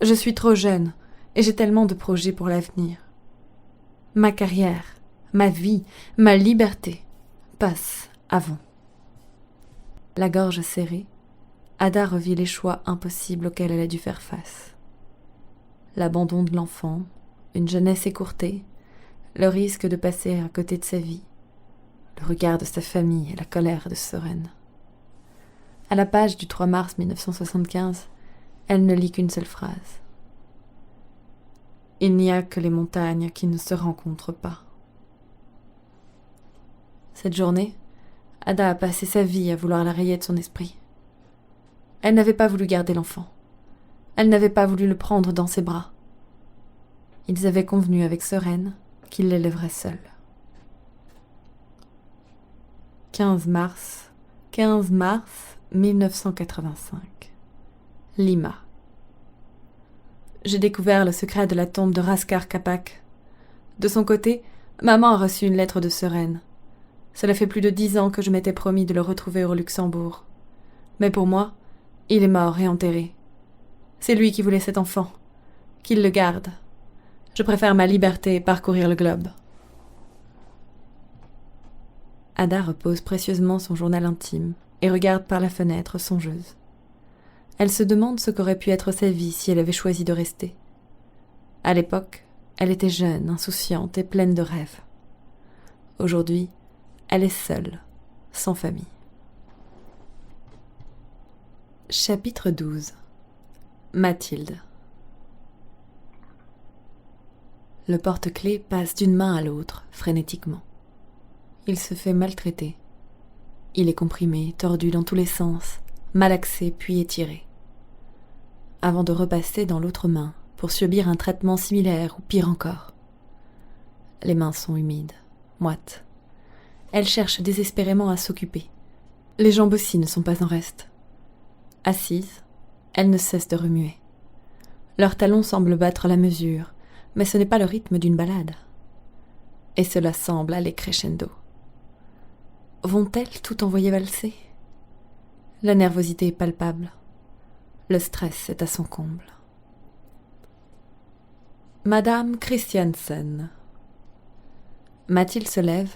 Je suis trop jeune et j'ai tellement de projets pour l'avenir. Ma carrière, ma vie, ma liberté passent avant. La gorge serrée, Ada revit les choix impossibles auxquels elle a dû faire face. L'abandon de l'enfant, une jeunesse écourtée, le risque de passer à côté de sa vie, le regard de sa famille et la colère de Søren. À la page du 3 mars 1975, elle ne lit qu'une seule phrase. Il n'y a que les montagnes qui ne se rencontrent pas. Cette journée, Ada a passé sa vie à vouloir la rayer de son esprit. Elle n'avait pas voulu garder l'enfant. Elle n'avait pas voulu le prendre dans ses bras. Ils avaient convenu avec Søren qu'il l'élèverait seul. 15 mars 1985. Lima. J'ai découvert le secret de la tombe de Raskar Kapak. De son côté, maman a reçu une lettre de Søren. Cela fait plus de 10 ans que je m'étais promis de le retrouver au Luxembourg. Mais pour moi, il est mort et enterré. C'est lui qui voulait cet enfant. Qu'il le garde. Je préfère ma liberté et parcourir le globe. Ada repose précieusement son journal intime et regarde par la fenêtre songeuse. Elle se demande ce qu'aurait pu être sa vie si elle avait choisi de rester. À l'époque, elle était jeune, insouciante et pleine de rêves. Aujourd'hui, elle est seule, sans famille. Chapitre 12. Mathilde. Le porte-clés passe d'une main à l'autre, frénétiquement. Il se fait maltraiter. Il est comprimé, tordu dans tous les sens, malaxé puis étiré. Avant de repasser dans l'autre main pour subir un traitement similaire ou pire encore. Les mains sont humides, moites. Elle cherche désespérément à s'occuper. Les jambes aussi ne sont pas en reste. Assise, elle ne cesse de remuer. Leurs talons semblent battre la mesure, mais ce n'est pas le rythme d'une ballade. et cela semble aller crescendo. Vont-elles tout envoyer valser ? La nervosité est palpable. Le stress est à son comble. Madame Christiansen. Mathilde se lève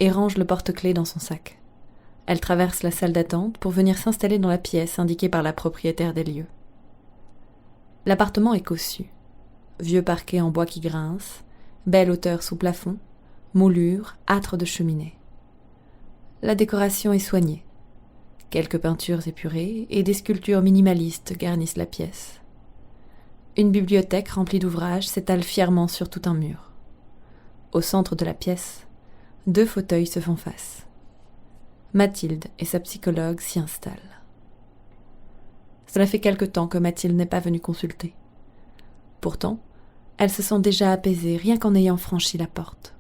et range le porte-clés dans son sac. Elle traverse la salle d'attente pour venir s'installer dans la pièce indiquée par la propriétaire des lieux. L'appartement est cossu. Vieux parquet en bois qui grince, belle hauteur sous plafond, moulure, âtre de cheminée. La décoration est soignée. Quelques peintures épurées et des sculptures minimalistes garnissent la pièce. Une bibliothèque remplie d'ouvrages s'étale fièrement sur tout un mur. Au centre de la pièce, 2 fauteuils se font face. Mathilde et sa psychologue s'y installent. Cela fait quelque temps que Mathilde n'est pas venue consulter. Pourtant, elle se sent déjà apaisée rien qu'en ayant franchi la porte.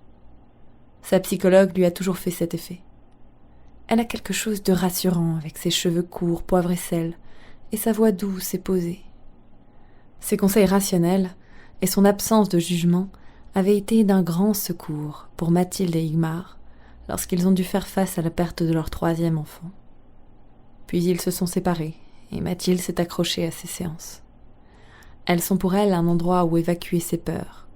Sa psychologue lui a toujours fait cet effet. Elle a quelque chose de rassurant avec ses cheveux courts, poivre et sel, et sa voix douce et posée. Ses conseils rationnels et son absence de jugement avaient été d'un grand secours pour Mathilde et Igmar lorsqu'ils ont dû faire face à la perte de leur 3e enfant. Puis ils se sont séparés et Mathilde s'est accrochée à ces séances. Elles sont pour elle un endroit où évacuer ses peurs,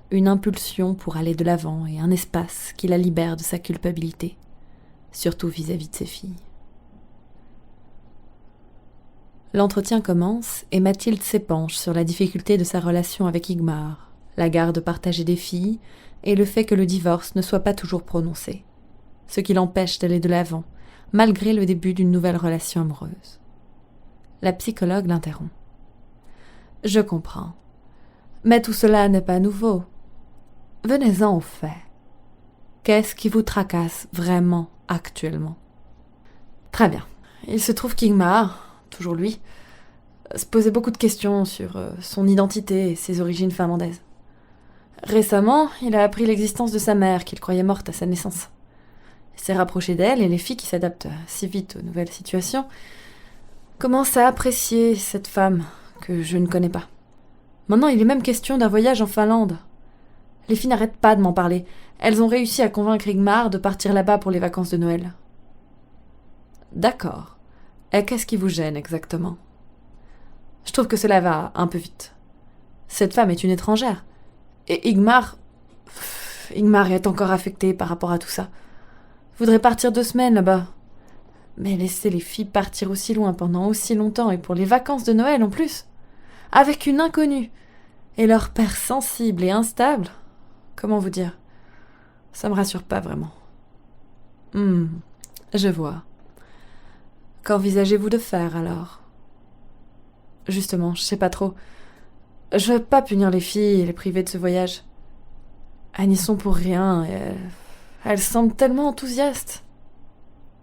une impulsion pour aller de l'avant et un espace qui la libère de sa culpabilité, surtout vis-à-vis de ses filles. L'entretien commence et Mathilde s'épanche sur la difficulté de sa relation avec Igmar, la garde partagée des filles et le fait que le divorce ne soit pas toujours prononcé, ce qui l'empêche d'aller de l'avant, malgré le début d'une nouvelle relation amoureuse. La psychologue l'interrompt. « Je comprends. Mais tout cela n'est pas nouveau. Venez-en au fait. Qu'est-ce qui vous tracasse vraiment actuellement ?» Très bien. Il se trouve qu'Igmar, toujours lui, se posait beaucoup de questions sur son identité et ses origines finlandaises. Récemment, il a appris l'existence de sa mère, qu'il croyait morte à sa naissance. Il s'est rapproché d'elle et les filles qui s'adaptent si vite aux nouvelles situations commencent à apprécier cette femme que je ne connais pas. Maintenant, il est même question d'un voyage en Finlande. Les filles n'arrêtent pas de m'en parler. Elles ont réussi à convaincre Igmar de partir là-bas pour les vacances de Noël. D'accord. Et qu'est-ce qui vous gêne exactement ? Je trouve que cela va un peu vite. Cette femme est une étrangère. Et Igmar est encore affecté par rapport à tout ça. Voudrait partir 2 semaines là-bas. Mais laisser les filles partir aussi loin pendant aussi longtemps et pour les vacances de Noël en plus, avec une inconnue, et leur père sensible et instable, comment vous dire ? Ça me rassure pas vraiment. Je vois. Qu'envisagez-vous de faire alors ? Justement, je sais pas trop. Je veux pas punir les filles et les priver de ce voyage. Elles n'y sont pour rien et elles semblent tellement enthousiastes,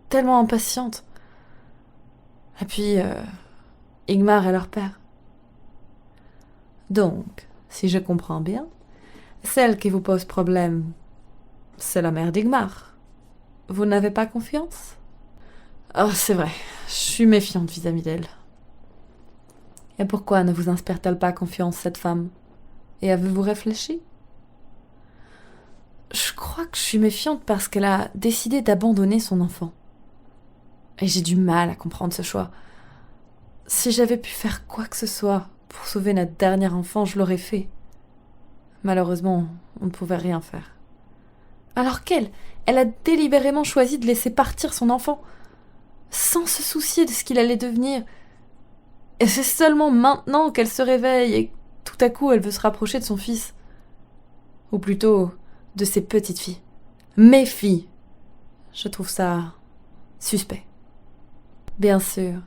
tellement impatientes. Et puis, Igmar est leur père. Donc, si je comprends bien, celle qui vous pose problème, c'est la mère d'Igmar. Vous n'avez pas confiance ? Oh, c'est vrai, je suis méfiante vis-à-vis d'elle. Et pourquoi ne vous inspire-t-elle pas confiance, cette femme ? Et avez-vous réfléchi ? Je crois que je suis méfiante parce qu'elle a décidé d'abandonner son enfant. Et j'ai du mal à comprendre ce choix. Si j'avais pu faire quoi que ce soit pour sauver notre dernier enfant, je l'aurais fait. Malheureusement, on ne pouvait rien faire. Alors elle a délibérément choisi de laisser partir son enfant, sans se soucier de ce qu'il allait devenir. Et c'est seulement maintenant qu'elle se réveille et tout à coup elle veut se rapprocher de son fils. Ou plutôt de ses petites filles. Mes filles. Je trouve ça suspect. Bien sûr.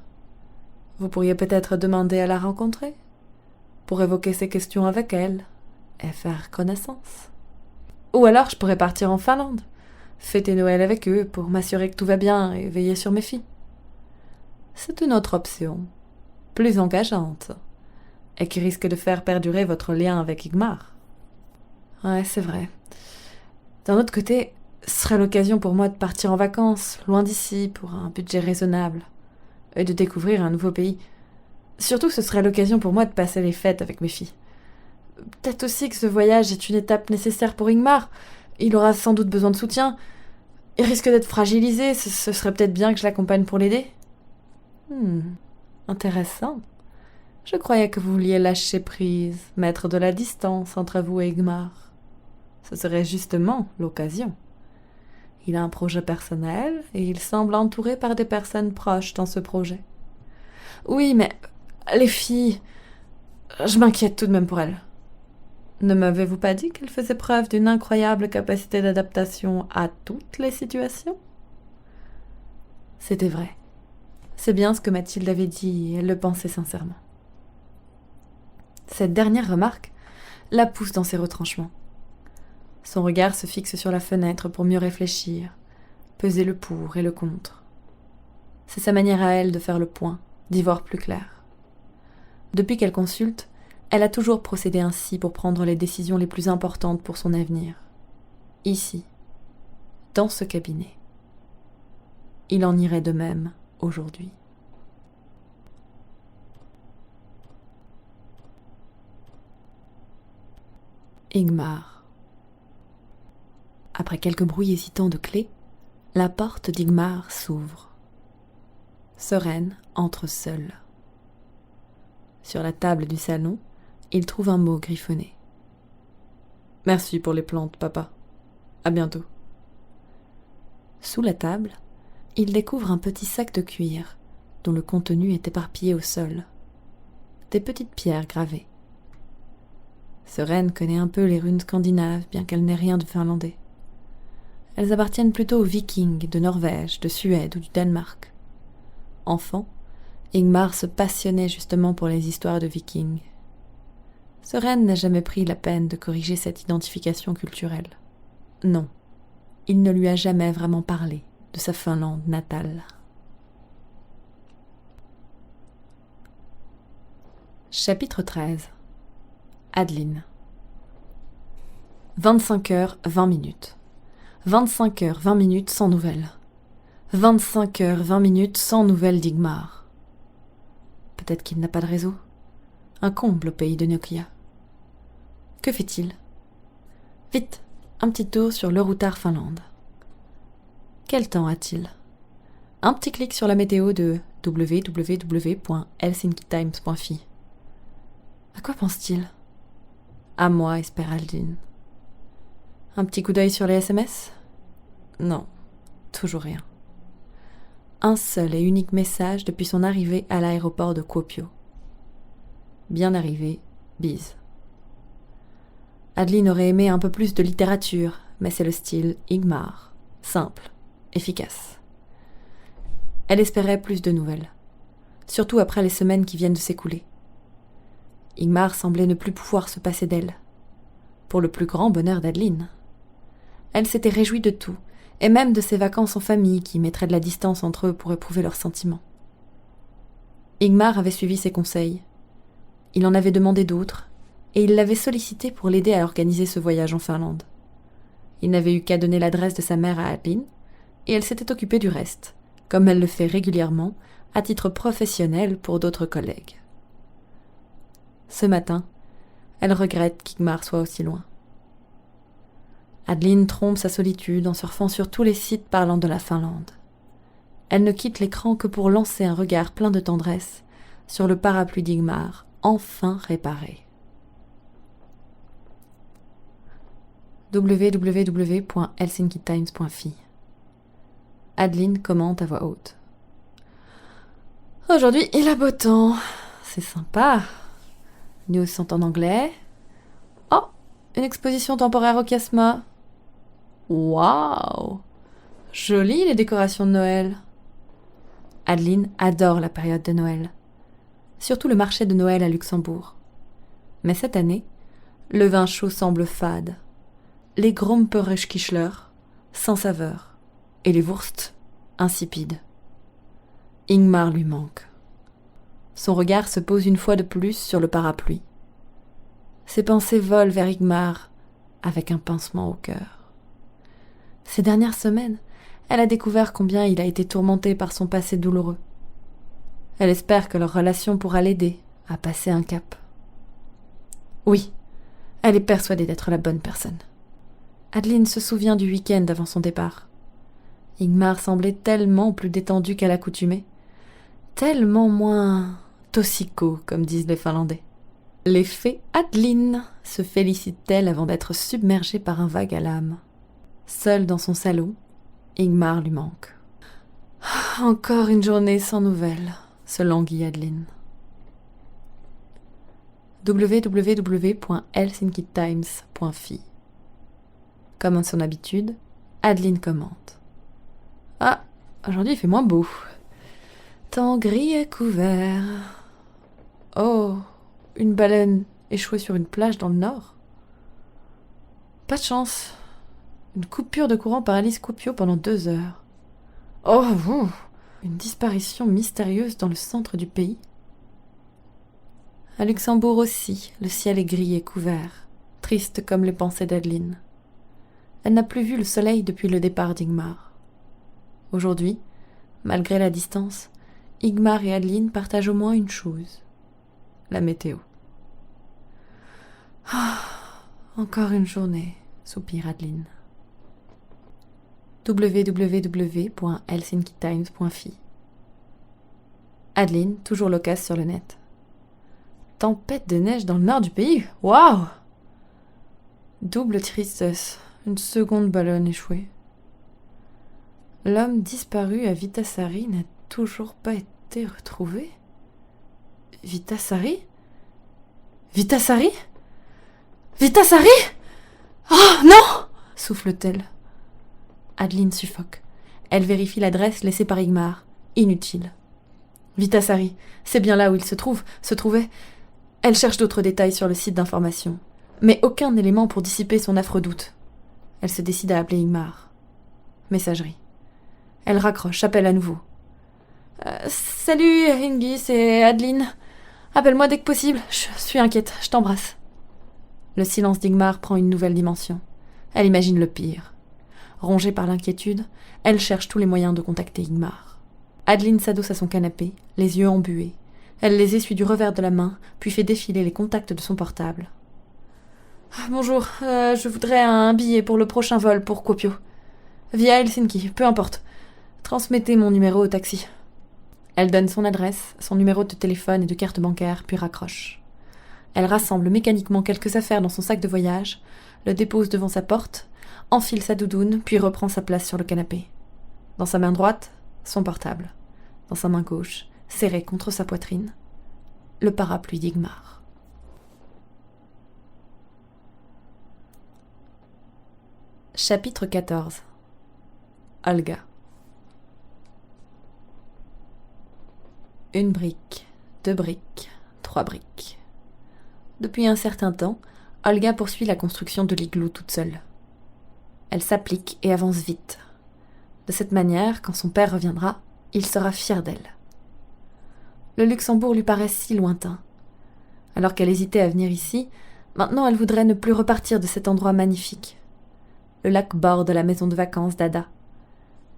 Vous pourriez peut-être demander à la rencontrer pour évoquer ces questions avec elle et faire connaissance. Ou alors je pourrais partir en Finlande, fêter Noël avec eux pour m'assurer que tout va bien et veiller sur mes filles. C'est une autre option, plus engageante, et qui risque de faire perdurer votre lien avec Igmar. Ouais, c'est vrai. D'un autre côté, ce serait l'occasion pour moi de partir en vacances, loin d'ici, pour un budget raisonnable, et de découvrir un nouveau pays. Surtout, ce serait l'occasion pour moi de passer les fêtes avec mes filles. Peut-être aussi que ce voyage est une étape nécessaire pour Igmar, Il aura sans doute besoin de soutien. Il risque d'être fragilisé. Ce serait peut-être bien que je l'accompagne pour l'aider. Intéressant. Je croyais que vous vouliez lâcher prise, mettre de la distance entre vous et Igmar. Ce serait justement l'occasion. Il a un projet personnel et il semble entouré par des personnes proches dans ce projet. Oui, mais les filles... Je m'inquiète tout de même pour elles. Ne m'avez-vous pas dit qu'elle faisait preuve d'une incroyable capacité d'adaptation à toutes les situations ? C'était vrai. C'est bien ce que Mathilde avait dit et elle le pensait sincèrement. Cette dernière remarque la pousse dans ses retranchements. Son regard se fixe sur la fenêtre pour mieux réfléchir, peser le pour et le contre. C'est sa manière à elle de faire le point, d'y voir plus clair. Depuis qu'elle consulte, elle a toujours procédé ainsi pour prendre les décisions les plus importantes pour son avenir. Ici, dans ce cabinet. Il en irait de même aujourd'hui. Igmar. Après quelques bruits hésitants de clés, la porte d'Igmar s'ouvre. Sereine entre seule. Sur la table du salon, il trouve un mot griffonné. « Merci pour les plantes, papa. À bientôt. » Sous la table, il découvre un petit sac de cuir dont le contenu est éparpillé au sol. Des petites pierres gravées. Sereine connaît un peu les runes scandinaves, bien qu'elle n'ait rien de finlandais. Elles appartiennent plutôt aux Vikings de Norvège, de Suède ou du Danemark. Enfant, Igmar se passionnait justement pour les histoires de Vikings. Sereine n'a jamais pris la peine de corriger cette identification culturelle. Non, il ne lui a jamais vraiment parlé de sa Finlande natale. Chapitre 13. Adeline. 25h20. 25h20 sans nouvelles. 25h20 sans nouvelles d'Igmar. Peut-être qu'il n'a pas de réseau. Un comble au pays de Nokia. Que fait-il ? Vite, un petit tour sur l'Eurotar Finlande. Quel temps a-t-il ? Un petit clic sur la météo de www.helsinkitimes.fi. À quoi pense-t-il ? À moi, espère Adeline. Un petit coup d'œil sur les SMS ? Non, toujours rien. Un seul et unique message depuis son arrivée à l'aéroport de Kuopio. Bien arrivé, bise. Adeline aurait aimé un peu plus de littérature, mais c'est le style Igmar, simple, efficace. Elle espérait plus de nouvelles, surtout après les semaines qui viennent de s'écouler. Igmar semblait ne plus pouvoir se passer d'elle, pour le plus grand bonheur d'Adeline. Elle s'était réjouie de tout, et même de ses vacances en famille qui mettraient de la distance entre eux pour éprouver leurs sentiments. Igmar avait suivi ses conseils. Il en avait demandé d'autres, et il l'avait sollicité pour l'aider à organiser ce voyage en Finlande. Il n'avait eu qu'à donner l'adresse de sa mère à Adeline, et elle s'était occupée du reste, comme elle le fait régulièrement, à titre professionnel pour d'autres collègues. Ce matin, elle regrette qu'Igmar soit aussi loin. Adeline trompe sa solitude en surfant sur tous les sites parlant de la Finlande. Elle ne quitte l'écran que pour lancer un regard plein de tendresse sur le parapluie d'Igmar, enfin réparé. www.helsinkitimes.fi. Adeline commente à voix haute. Aujourd'hui, il a beau temps. C'est sympa. News sont en anglais. Oh, une exposition temporaire au Kiasma. Waouh! Jolies les décorations de Noël. Adeline adore la période de Noël. Surtout le marché de Noël à Luxembourg. Mais cette année, le vin chaud semble fade. Les Gromperechkichler, sans saveur. Et les Wurst, insipides. Igmar lui manque. Son regard se pose une fois de plus sur le parapluie. Ses pensées volent vers Igmar, avec un pincement au cœur. Ces dernières semaines, elle a découvert combien il a été tourmenté par son passé douloureux. Elle espère que leur relation pourra l'aider à passer un cap. Oui, elle est persuadée d'être la bonne personne. Adeline se souvient du week-end avant son départ. Ingmar semblait tellement plus détendu qu'à l'accoutumée, tellement moins tossico, comme disent les Finlandais. L'effet Adeline, se félicite-t-elle avant d'être submergée par un vague à l'âme. Seule dans son salon, Ingmar lui manque. Encore une journée sans nouvelles, se languit Adeline. www.helsinkitimes.fi. Comme à son habitude, Adeline commente. Ah, aujourd'hui il fait moins beau. Temps gris et couvert. Oh, une baleine échouée sur une plage dans le nord. Pas de chance. Une coupure de courant paralyse Kuopio pendant 2 heures. Oh, une disparition mystérieuse dans le centre du pays. À Luxembourg aussi, le ciel est gris et couvert, triste comme les pensées d'Adeline. Elle n'a plus vu le soleil depuis le départ d'Ingmar. Aujourd'hui, malgré la distance, Ingmar et Adeline partagent au moins une chose, la météo. Encore une journée, soupire Adeline. www.helsinkitimes.fi. Adeline, toujours loquace sur le net. Tempête de neige dans le nord du pays. Waouh! Double tristesse. Une seconde baleine échouée. L'homme disparu à Vitasari n'a toujours pas été retrouvé. Vitasari? Vitasari? Vitasari? Oh non! Souffle-t-elle. Adeline suffoque. Elle vérifie l'adresse laissée par Ingmar. Inutile. Vitasari, c'est bien là où il se trouvait. Elle cherche d'autres détails sur le site d'information, mais aucun élément pour dissiper son affreux doute. Elle se décide à appeler Ingmar. Messagerie. Elle raccroche, appelle à nouveau. Salut Ingi, c'est Adeline. Appelle-moi dès que possible, je suis inquiète, je t'embrasse. Le silence d'Ingmar prend une nouvelle dimension. Elle imagine le pire. Rongée par l'inquiétude, elle cherche tous les moyens de contacter Ingmar. Adeline s'adosse à son canapé, les yeux embués. Elle les essuie du revers de la main, puis fait défiler les contacts de son portable. Bonjour, je voudrais un billet pour le prochain vol pour Kuopio. Via Helsinki, peu importe. Transmettez mon numéro au taxi. Elle donne son adresse, son numéro de téléphone et de carte bancaire, puis raccroche. Elle rassemble mécaniquement quelques affaires dans son sac de voyage, le dépose devant sa porte, enfile sa doudoune, puis reprend sa place sur le canapé. Dans sa main droite, son portable. Dans sa main gauche, serré contre sa poitrine, le parapluie d'Ingmar. Chapitre 14. Olga. Une brique, 2 briques, 3 briques. Depuis un certain temps, Olga poursuit la construction de l'igloo toute seule. Elle s'applique et avance vite. De cette manière, quand son père reviendra, il sera fier d'elle. Le Luxembourg lui paraît si lointain. Alors qu'elle hésitait à venir ici, maintenant elle voudrait ne plus repartir de cet endroit magnifique. Le lac borde la maison de vacances d'Ada.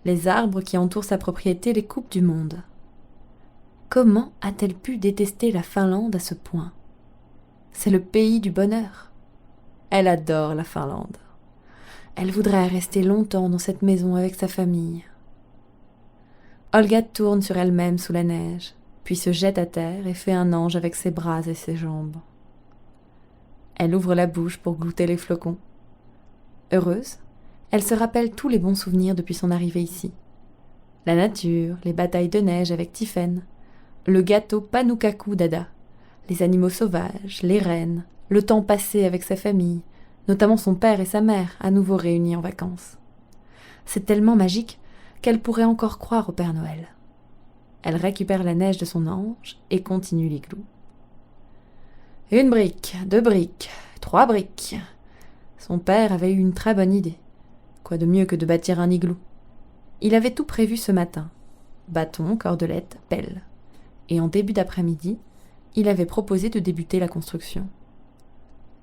Les arbres qui entourent sa propriété les coupent du monde. Comment a-t-elle pu détester la Finlande à ce point? C'est le pays du bonheur. Elle adore la Finlande. Elle voudrait rester longtemps dans cette maison avec sa famille. Olga tourne sur elle-même sous la neige, puis se jette à terre et fait un ange avec ses bras et ses jambes. Elle ouvre la bouche pour goûter les flocons. Heureuse, elle se rappelle tous les bons souvenirs depuis son arrivée ici. La nature, les batailles de neige avec Tiffen, le gâteau Panukaku d'Ada, les animaux sauvages, les rennes, le temps passé avec sa famille, notamment son père et sa mère, à nouveau réunis en vacances. C'est tellement magique qu'elle pourrait encore croire au Père Noël. Elle récupère la neige de son ange et continue l'igloo. 1 brique, 2 briques, 3 briques. Son père avait eu une très bonne idée. Quoi de mieux que de bâtir un igloo? Il avait tout prévu ce matin. Bâton, cordelette, pelle. Et en début d'après-midi, il avait proposé de débuter la construction.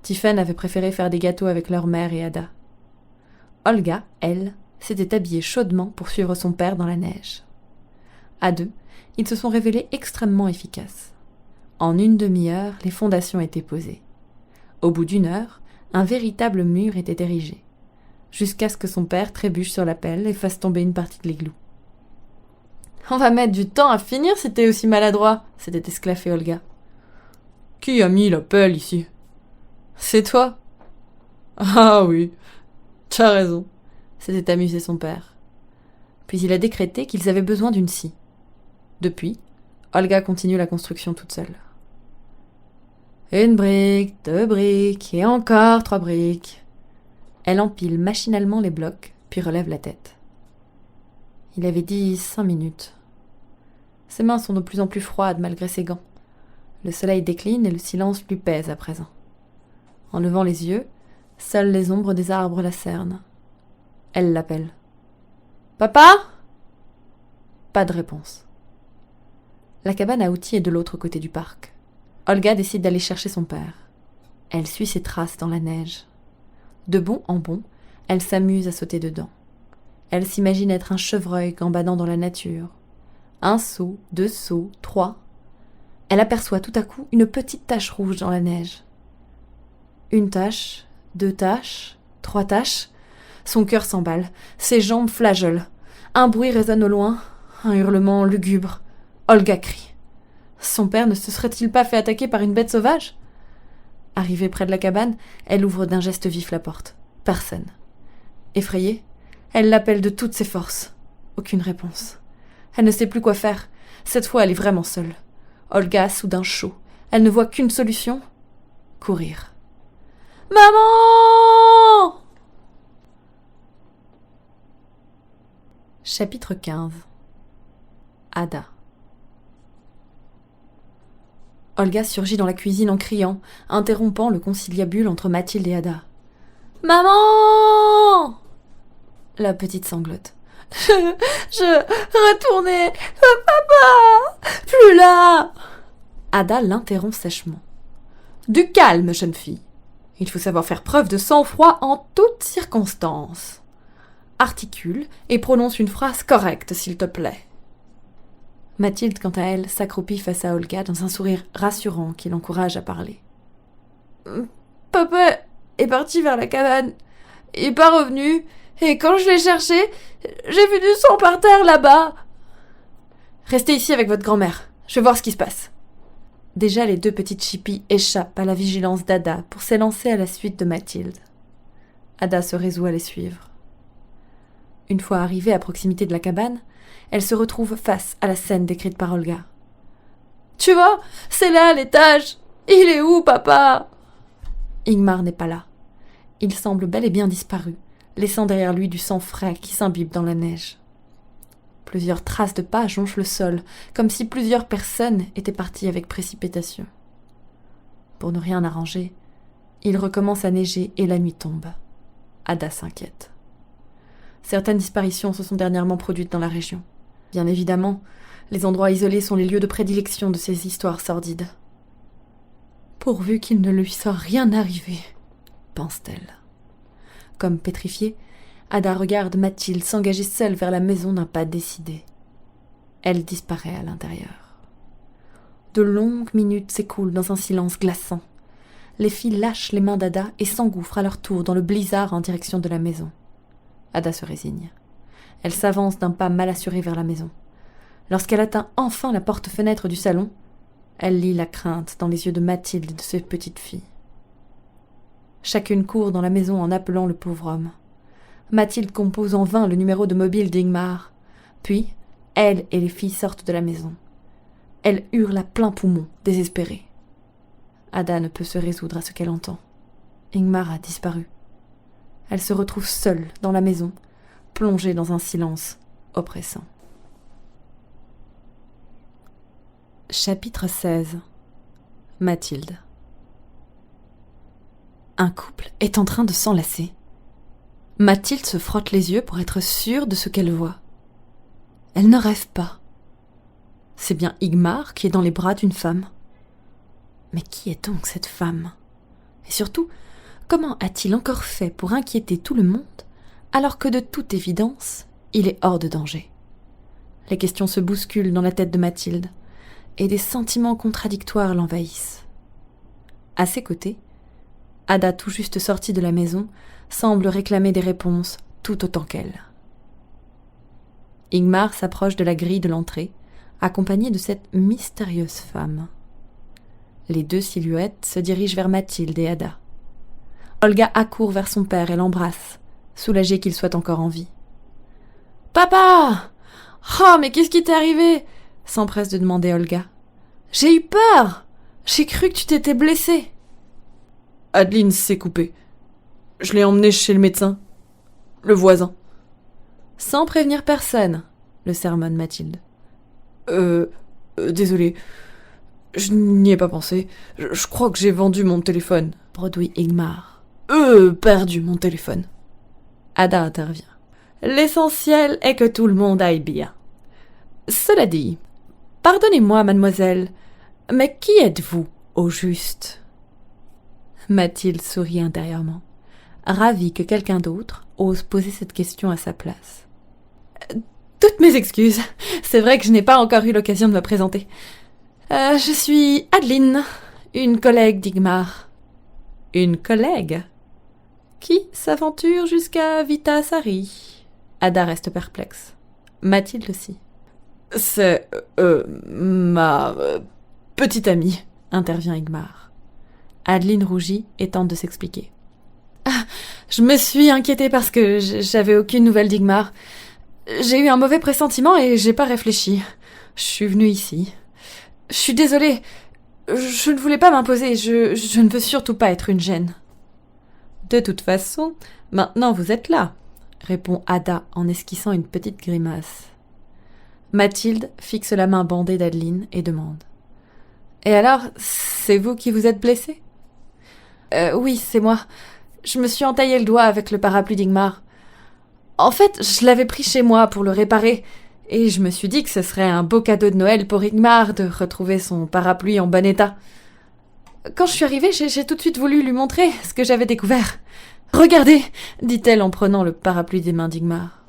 Tiffen avait préféré faire des gâteaux avec leur mère et Ada. Olga, elle, s'était habillée chaudement pour suivre son père dans la neige. À 2, ils se sont révélés extrêmement efficaces. En 1 demi-heure, les fondations étaient posées. Au bout d'1 heure, un véritable mur était érigé. jusqu'à ce que son père trébuche sur la pelle et fasse tomber une partie de l'églou. « On va mettre du temps à finir si t'es aussi maladroit !» s'était esclaffée Olga. « Qui a mis la pelle ici ?»« C'est toi !»« Ah oui, t'as raison !» s'était amusé son père. Puis il a décrété qu'ils avaient besoin d'une scie. Depuis, Olga continue la construction toute seule. Une brique, 2 briques, et encore 3 briques. Elle empile machinalement les blocs, puis relève la tête. Il avait dit 5 minutes. Ses mains sont de plus en plus froides malgré ses gants. Le soleil décline et le silence lui pèse à présent. En levant les yeux, seules les ombres des arbres la cernent. Elle l'appelle. « Papa ?» Pas de réponse. La cabane à outils est de l'autre côté du parc. Olga décide d'aller chercher son père. Elle suit ses traces dans la neige. De bon en bon, elle s'amuse à sauter dedans. Elle s'imagine être un chevreuil gambadant dans la nature. 1 saut, 2 sauts, 3. Elle aperçoit tout à coup une petite tache rouge dans la neige. 1 tache, 2 taches, 3 taches. Son cœur s'emballe, ses jambes flageolent. Un bruit résonne au loin, un hurlement lugubre. Olga crie. Son père ne se serait-il pas fait attaquer par une bête sauvage ? Arrivée près de la cabane, elle ouvre d'un geste vif la porte. Personne. Effrayée, elle l'appelle de toutes ses forces. Aucune réponse. Elle ne sait plus quoi faire. Cette fois, elle est vraiment seule. Olga a soudain chaud. Elle ne voit qu'une solution. Courir. « Maman !» Chapitre 15. Ada. Olga surgit dans la cuisine en criant, interrompant le conciliabule entre Mathilde et Ada. « Maman !» La petite sanglote. Je retournais, papa, plus là. Ada l'interrompt sèchement. Du calme, jeune fille. Il faut savoir faire preuve de sang-froid en toutes circonstances. Articule et prononce une phrase correcte, s'il te plaît. Mathilde, quant à elle, s'accroupit face à Olga dans un sourire rassurant qui l'encourage à parler. Papa est parti vers la cabane. Il n'est pas revenu. Et quand je l'ai cherché, j'ai vu du sang par terre là-bas. Restez ici avec votre grand-mère. Je vais voir ce qui se passe. Déjà, les 2 petites chippies échappent à la vigilance d'Ada pour s'élancer à la suite de Mathilde. Ada se résout à les suivre. Une fois arrivée à proximité de la cabane, elle se retrouve face à la scène décrite par Olga. « Tu vois, c'est là l'étage. Il est où, papa ?» Ingmar n'est pas là. Il semble bel et bien disparu, laissant derrière lui du sang frais qui s'imbibe dans la neige. Plusieurs traces de pas jonchent le sol, comme si plusieurs personnes étaient parties avec précipitation. Pour ne rien arranger, il recommence à neiger et la nuit tombe. Ada s'inquiète. Certaines disparitions se sont dernièrement produites dans la région. Bien évidemment, les endroits isolés sont les lieux de prédilection de ces histoires sordides. Pourvu qu'il ne lui soit rien arrivé, pense-t-elle. Comme pétrifiée, Ada regarde Mathilde s'engager seule vers la maison d'un pas décidé. Elle disparaît à l'intérieur. De longues minutes s'écoulent dans un silence glaçant. Les filles lâchent les mains d'Ada et s'engouffrent à leur tour dans le blizzard en direction de la maison. Ada se résigne. Elle s'avance d'un pas mal assuré vers la maison. Lorsqu'elle atteint enfin la porte-fenêtre du salon, elle lit la crainte dans les yeux de Mathilde et de ses petites filles. Chacune court dans la maison en appelant le pauvre homme. Mathilde compose en vain le numéro de mobile d'Ingmar. Puis, elle et les filles sortent de la maison. Elle hurle à plein poumon, désespérée. Ada ne peut se résoudre à ce qu'elle entend. Ingmar a disparu. Elle se retrouve seule dans la maison, plongée dans un silence oppressant. Chapitre 16. Mathilde. Un couple est en train de s'enlacer. Mathilde se frotte les yeux pour être sûre de ce qu'elle voit. Elle ne rêve pas. C'est bien Ingmar qui est dans les bras d'une femme. Mais qui est donc cette femme ? Et surtout, comment a-t-il encore fait pour inquiéter tout le monde, alors que de toute évidence, il est hors de danger ? Les questions se bousculent dans la tête de Mathilde, et des sentiments contradictoires l'envahissent. À ses côtés, Ada, tout juste sortie de la maison, semble réclamer des réponses tout autant qu'elle. Ingmar s'approche de la grille de l'entrée, accompagné de cette mystérieuse femme. Les deux silhouettes se dirigent vers Mathilde et Ada. Olga accourt vers son père et l'embrasse, soulagée qu'il soit encore en vie. « Papa ! Oh, mais qu'est-ce qui t'est arrivé ?» s'empresse de demander Olga. « J'ai eu peur ! J'ai cru que tu t'étais blessé. » Adeline s'est coupée. Je l'ai emmenée chez le médecin. Le voisin. Sans prévenir personne, le sermonne Mathilde. Désolé. Je n'y ai pas pensé. Je crois que j'ai vendu mon téléphone. Bredouille Ingmar. Perdu mon téléphone. Ada intervient. L'essentiel est que tout le monde aille bien. Cela dit, pardonnez-moi, mademoiselle, mais qui êtes-vous, au juste ? Mathilde sourit intérieurement, ravie que quelqu'un d'autre ose poser cette question à sa place. Toutes mes excuses. C'est vrai que je n'ai pas encore eu l'occasion de me présenter. Je suis Adeline, une collègue d'Ingmar. Une collègue ? Qui s'aventure jusqu'à Vitasari ? Ada reste perplexe. Mathilde aussi. C'est ma petite amie, intervient Ingmar. Adeline rougit et tente de s'expliquer. Je me suis inquiétée parce que j'avais aucune nouvelle d'Ingmar. J'ai eu un mauvais pressentiment et j'ai pas réfléchi. Je suis venue ici. Je suis désolée. Je ne voulais pas m'imposer. Je ne veux surtout pas être une gêne. De toute façon, maintenant vous êtes là, répond Ada en esquissant une petite grimace. Mathilde fixe la main bandée d'Adeline et demande. Et alors, c'est vous qui vous êtes blessée ? Oui, c'est moi. Je me suis entaillé le doigt avec le parapluie d'Ingmar. En fait, je l'avais pris chez moi pour le réparer, et je me suis dit que ce serait un beau cadeau de Noël pour Ingmar de retrouver son parapluie en bon état. Quand je suis arrivée, j'ai tout de suite voulu lui montrer ce que j'avais découvert. « Regardez !» dit-elle en prenant le parapluie des mains d'Ingmar.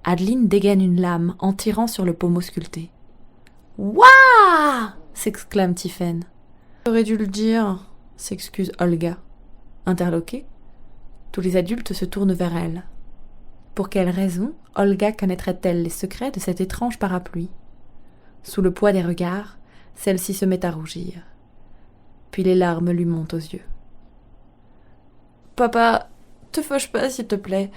Adeline dégaine une lame en tirant sur le pommeau sculpté. « Waouh !» s'exclame Tiphaine. « J'aurais dû le dire !» s'excuse Olga. Interloquée, tous les adultes se tournent vers elle. Pour quelle raison Olga connaîtrait-elle les secrets de cet étrange parapluie ? Sous le poids des regards, celle-ci se met à rougir. Puis les larmes lui montent aux yeux. « Papa, te fâche pas s'il te plaît.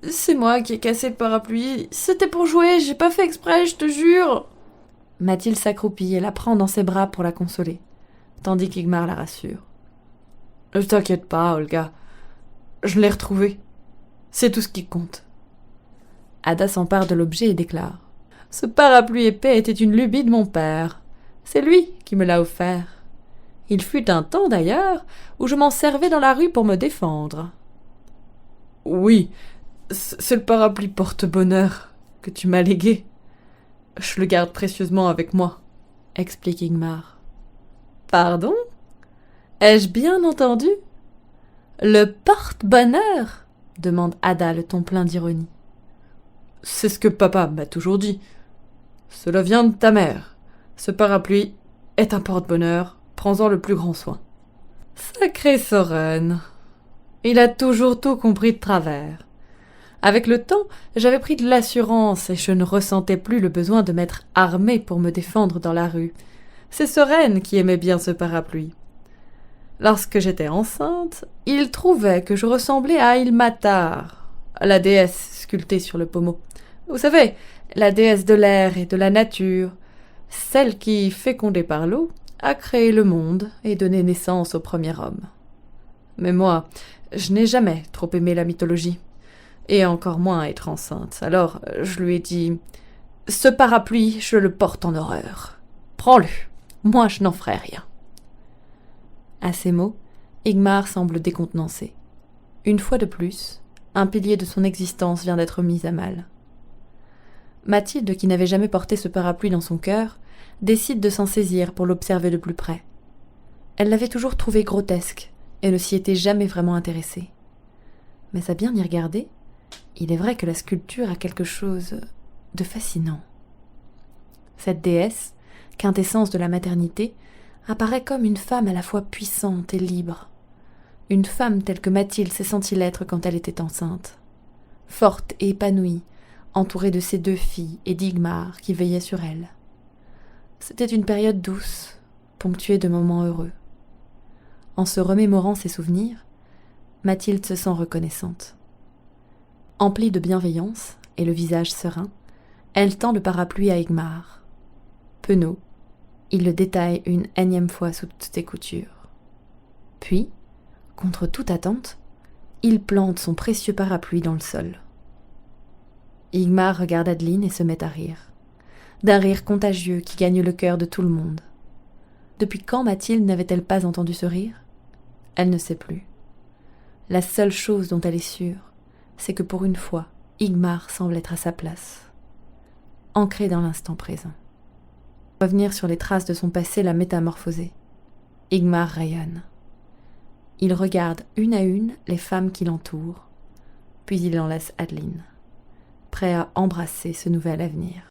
C'est moi qui ai cassé le parapluie. C'était pour jouer, j'ai pas fait exprès, je te jure !» Mathilde s'accroupit et la prend dans ses bras pour la consoler, tandis qu'Ingmar la rassure. « Ne t'inquiète pas, Olga. Je l'ai retrouvé. C'est tout ce qui compte. » Ada s'empare de l'objet et déclare. « Ce parapluie épais était une lubie de mon père. C'est lui qui me l'a offert. Il fut un temps, d'ailleurs, où je m'en servais dans la rue pour me défendre. »« Oui, c'est le parapluie porte-bonheur que tu m'as légué. Je le garde précieusement avec moi, » explique Ingmar. « Pardon ? Ai-je bien entendu ? Le porte-bonheur ?» demande Ada, le ton plein d'ironie. « C'est ce que papa m'a toujours dit. Cela vient de ta mère. Ce parapluie est un porte-bonheur. Prends-en le plus grand soin. » Sacré Soren. Il a toujours tout compris de travers. Avec le temps, j'avais pris de l'assurance et je ne ressentais plus le besoin de m'être armée pour me défendre dans la rue. C'est Soren qui aimait bien ce parapluie. Lorsque j'étais enceinte, il trouvait que je ressemblais à Ilmatar, la déesse sculptée sur le pommeau. Vous savez, la déesse de l'air et de la nature, celle qui, fécondée par l'eau, a créé le monde et donné naissance au premier homme. Mais moi, je n'ai jamais trop aimé la mythologie, et encore moins être enceinte. Alors, je lui ai dit « Ce parapluie, je le porte en horreur. Prends-le, moi je n'en ferai rien. » À ces mots, Ingmar semble décontenancé. Une fois de plus, un pilier de son existence vient d'être mis à mal. Mathilde, qui n'avait jamais porté ce parapluie dans son cœur, décide de s'en saisir pour l'observer de plus près. Elle l'avait toujours trouvé grotesque et ne s'y était jamais vraiment intéressée. Mais à bien y regarder, il est vrai que la sculpture a quelque chose de fascinant. Cette déesse, quintessence de la maternité, apparaît comme une femme à la fois puissante et libre. Une femme telle que Mathilde s'est sentie l'être quand elle était enceinte. Forte et épanouie, entourée de ses 2 filles et d'Igmar qui veillait sur elle. C'était une période douce, ponctuée de moments heureux. En se remémorant ses souvenirs, Mathilde se sent reconnaissante. Emplie de bienveillance et le visage serein, elle tend le parapluie à Igmar. Penaud, il le détaille une énième fois sous toutes ses coutures. Puis, contre toute attente, il plante son précieux parapluie dans le sol. Igmar regarde Adeline et se met à rire. D'un rire contagieux qui gagne le cœur de tout le monde. Depuis quand Mathilde n'avait-elle pas entendu ce rire ? Elle ne sait plus. La seule chose dont elle est sûre, c'est que pour une fois, Igmar semble être à sa place. Ancré dans l'instant présent. Revenir sur les traces de son passé l'a métamorphosé. Igmar rayonne. Il regarde une à une les femmes qui l'entourent, puis il enlace Adeline, prêt à embrasser ce nouvel avenir.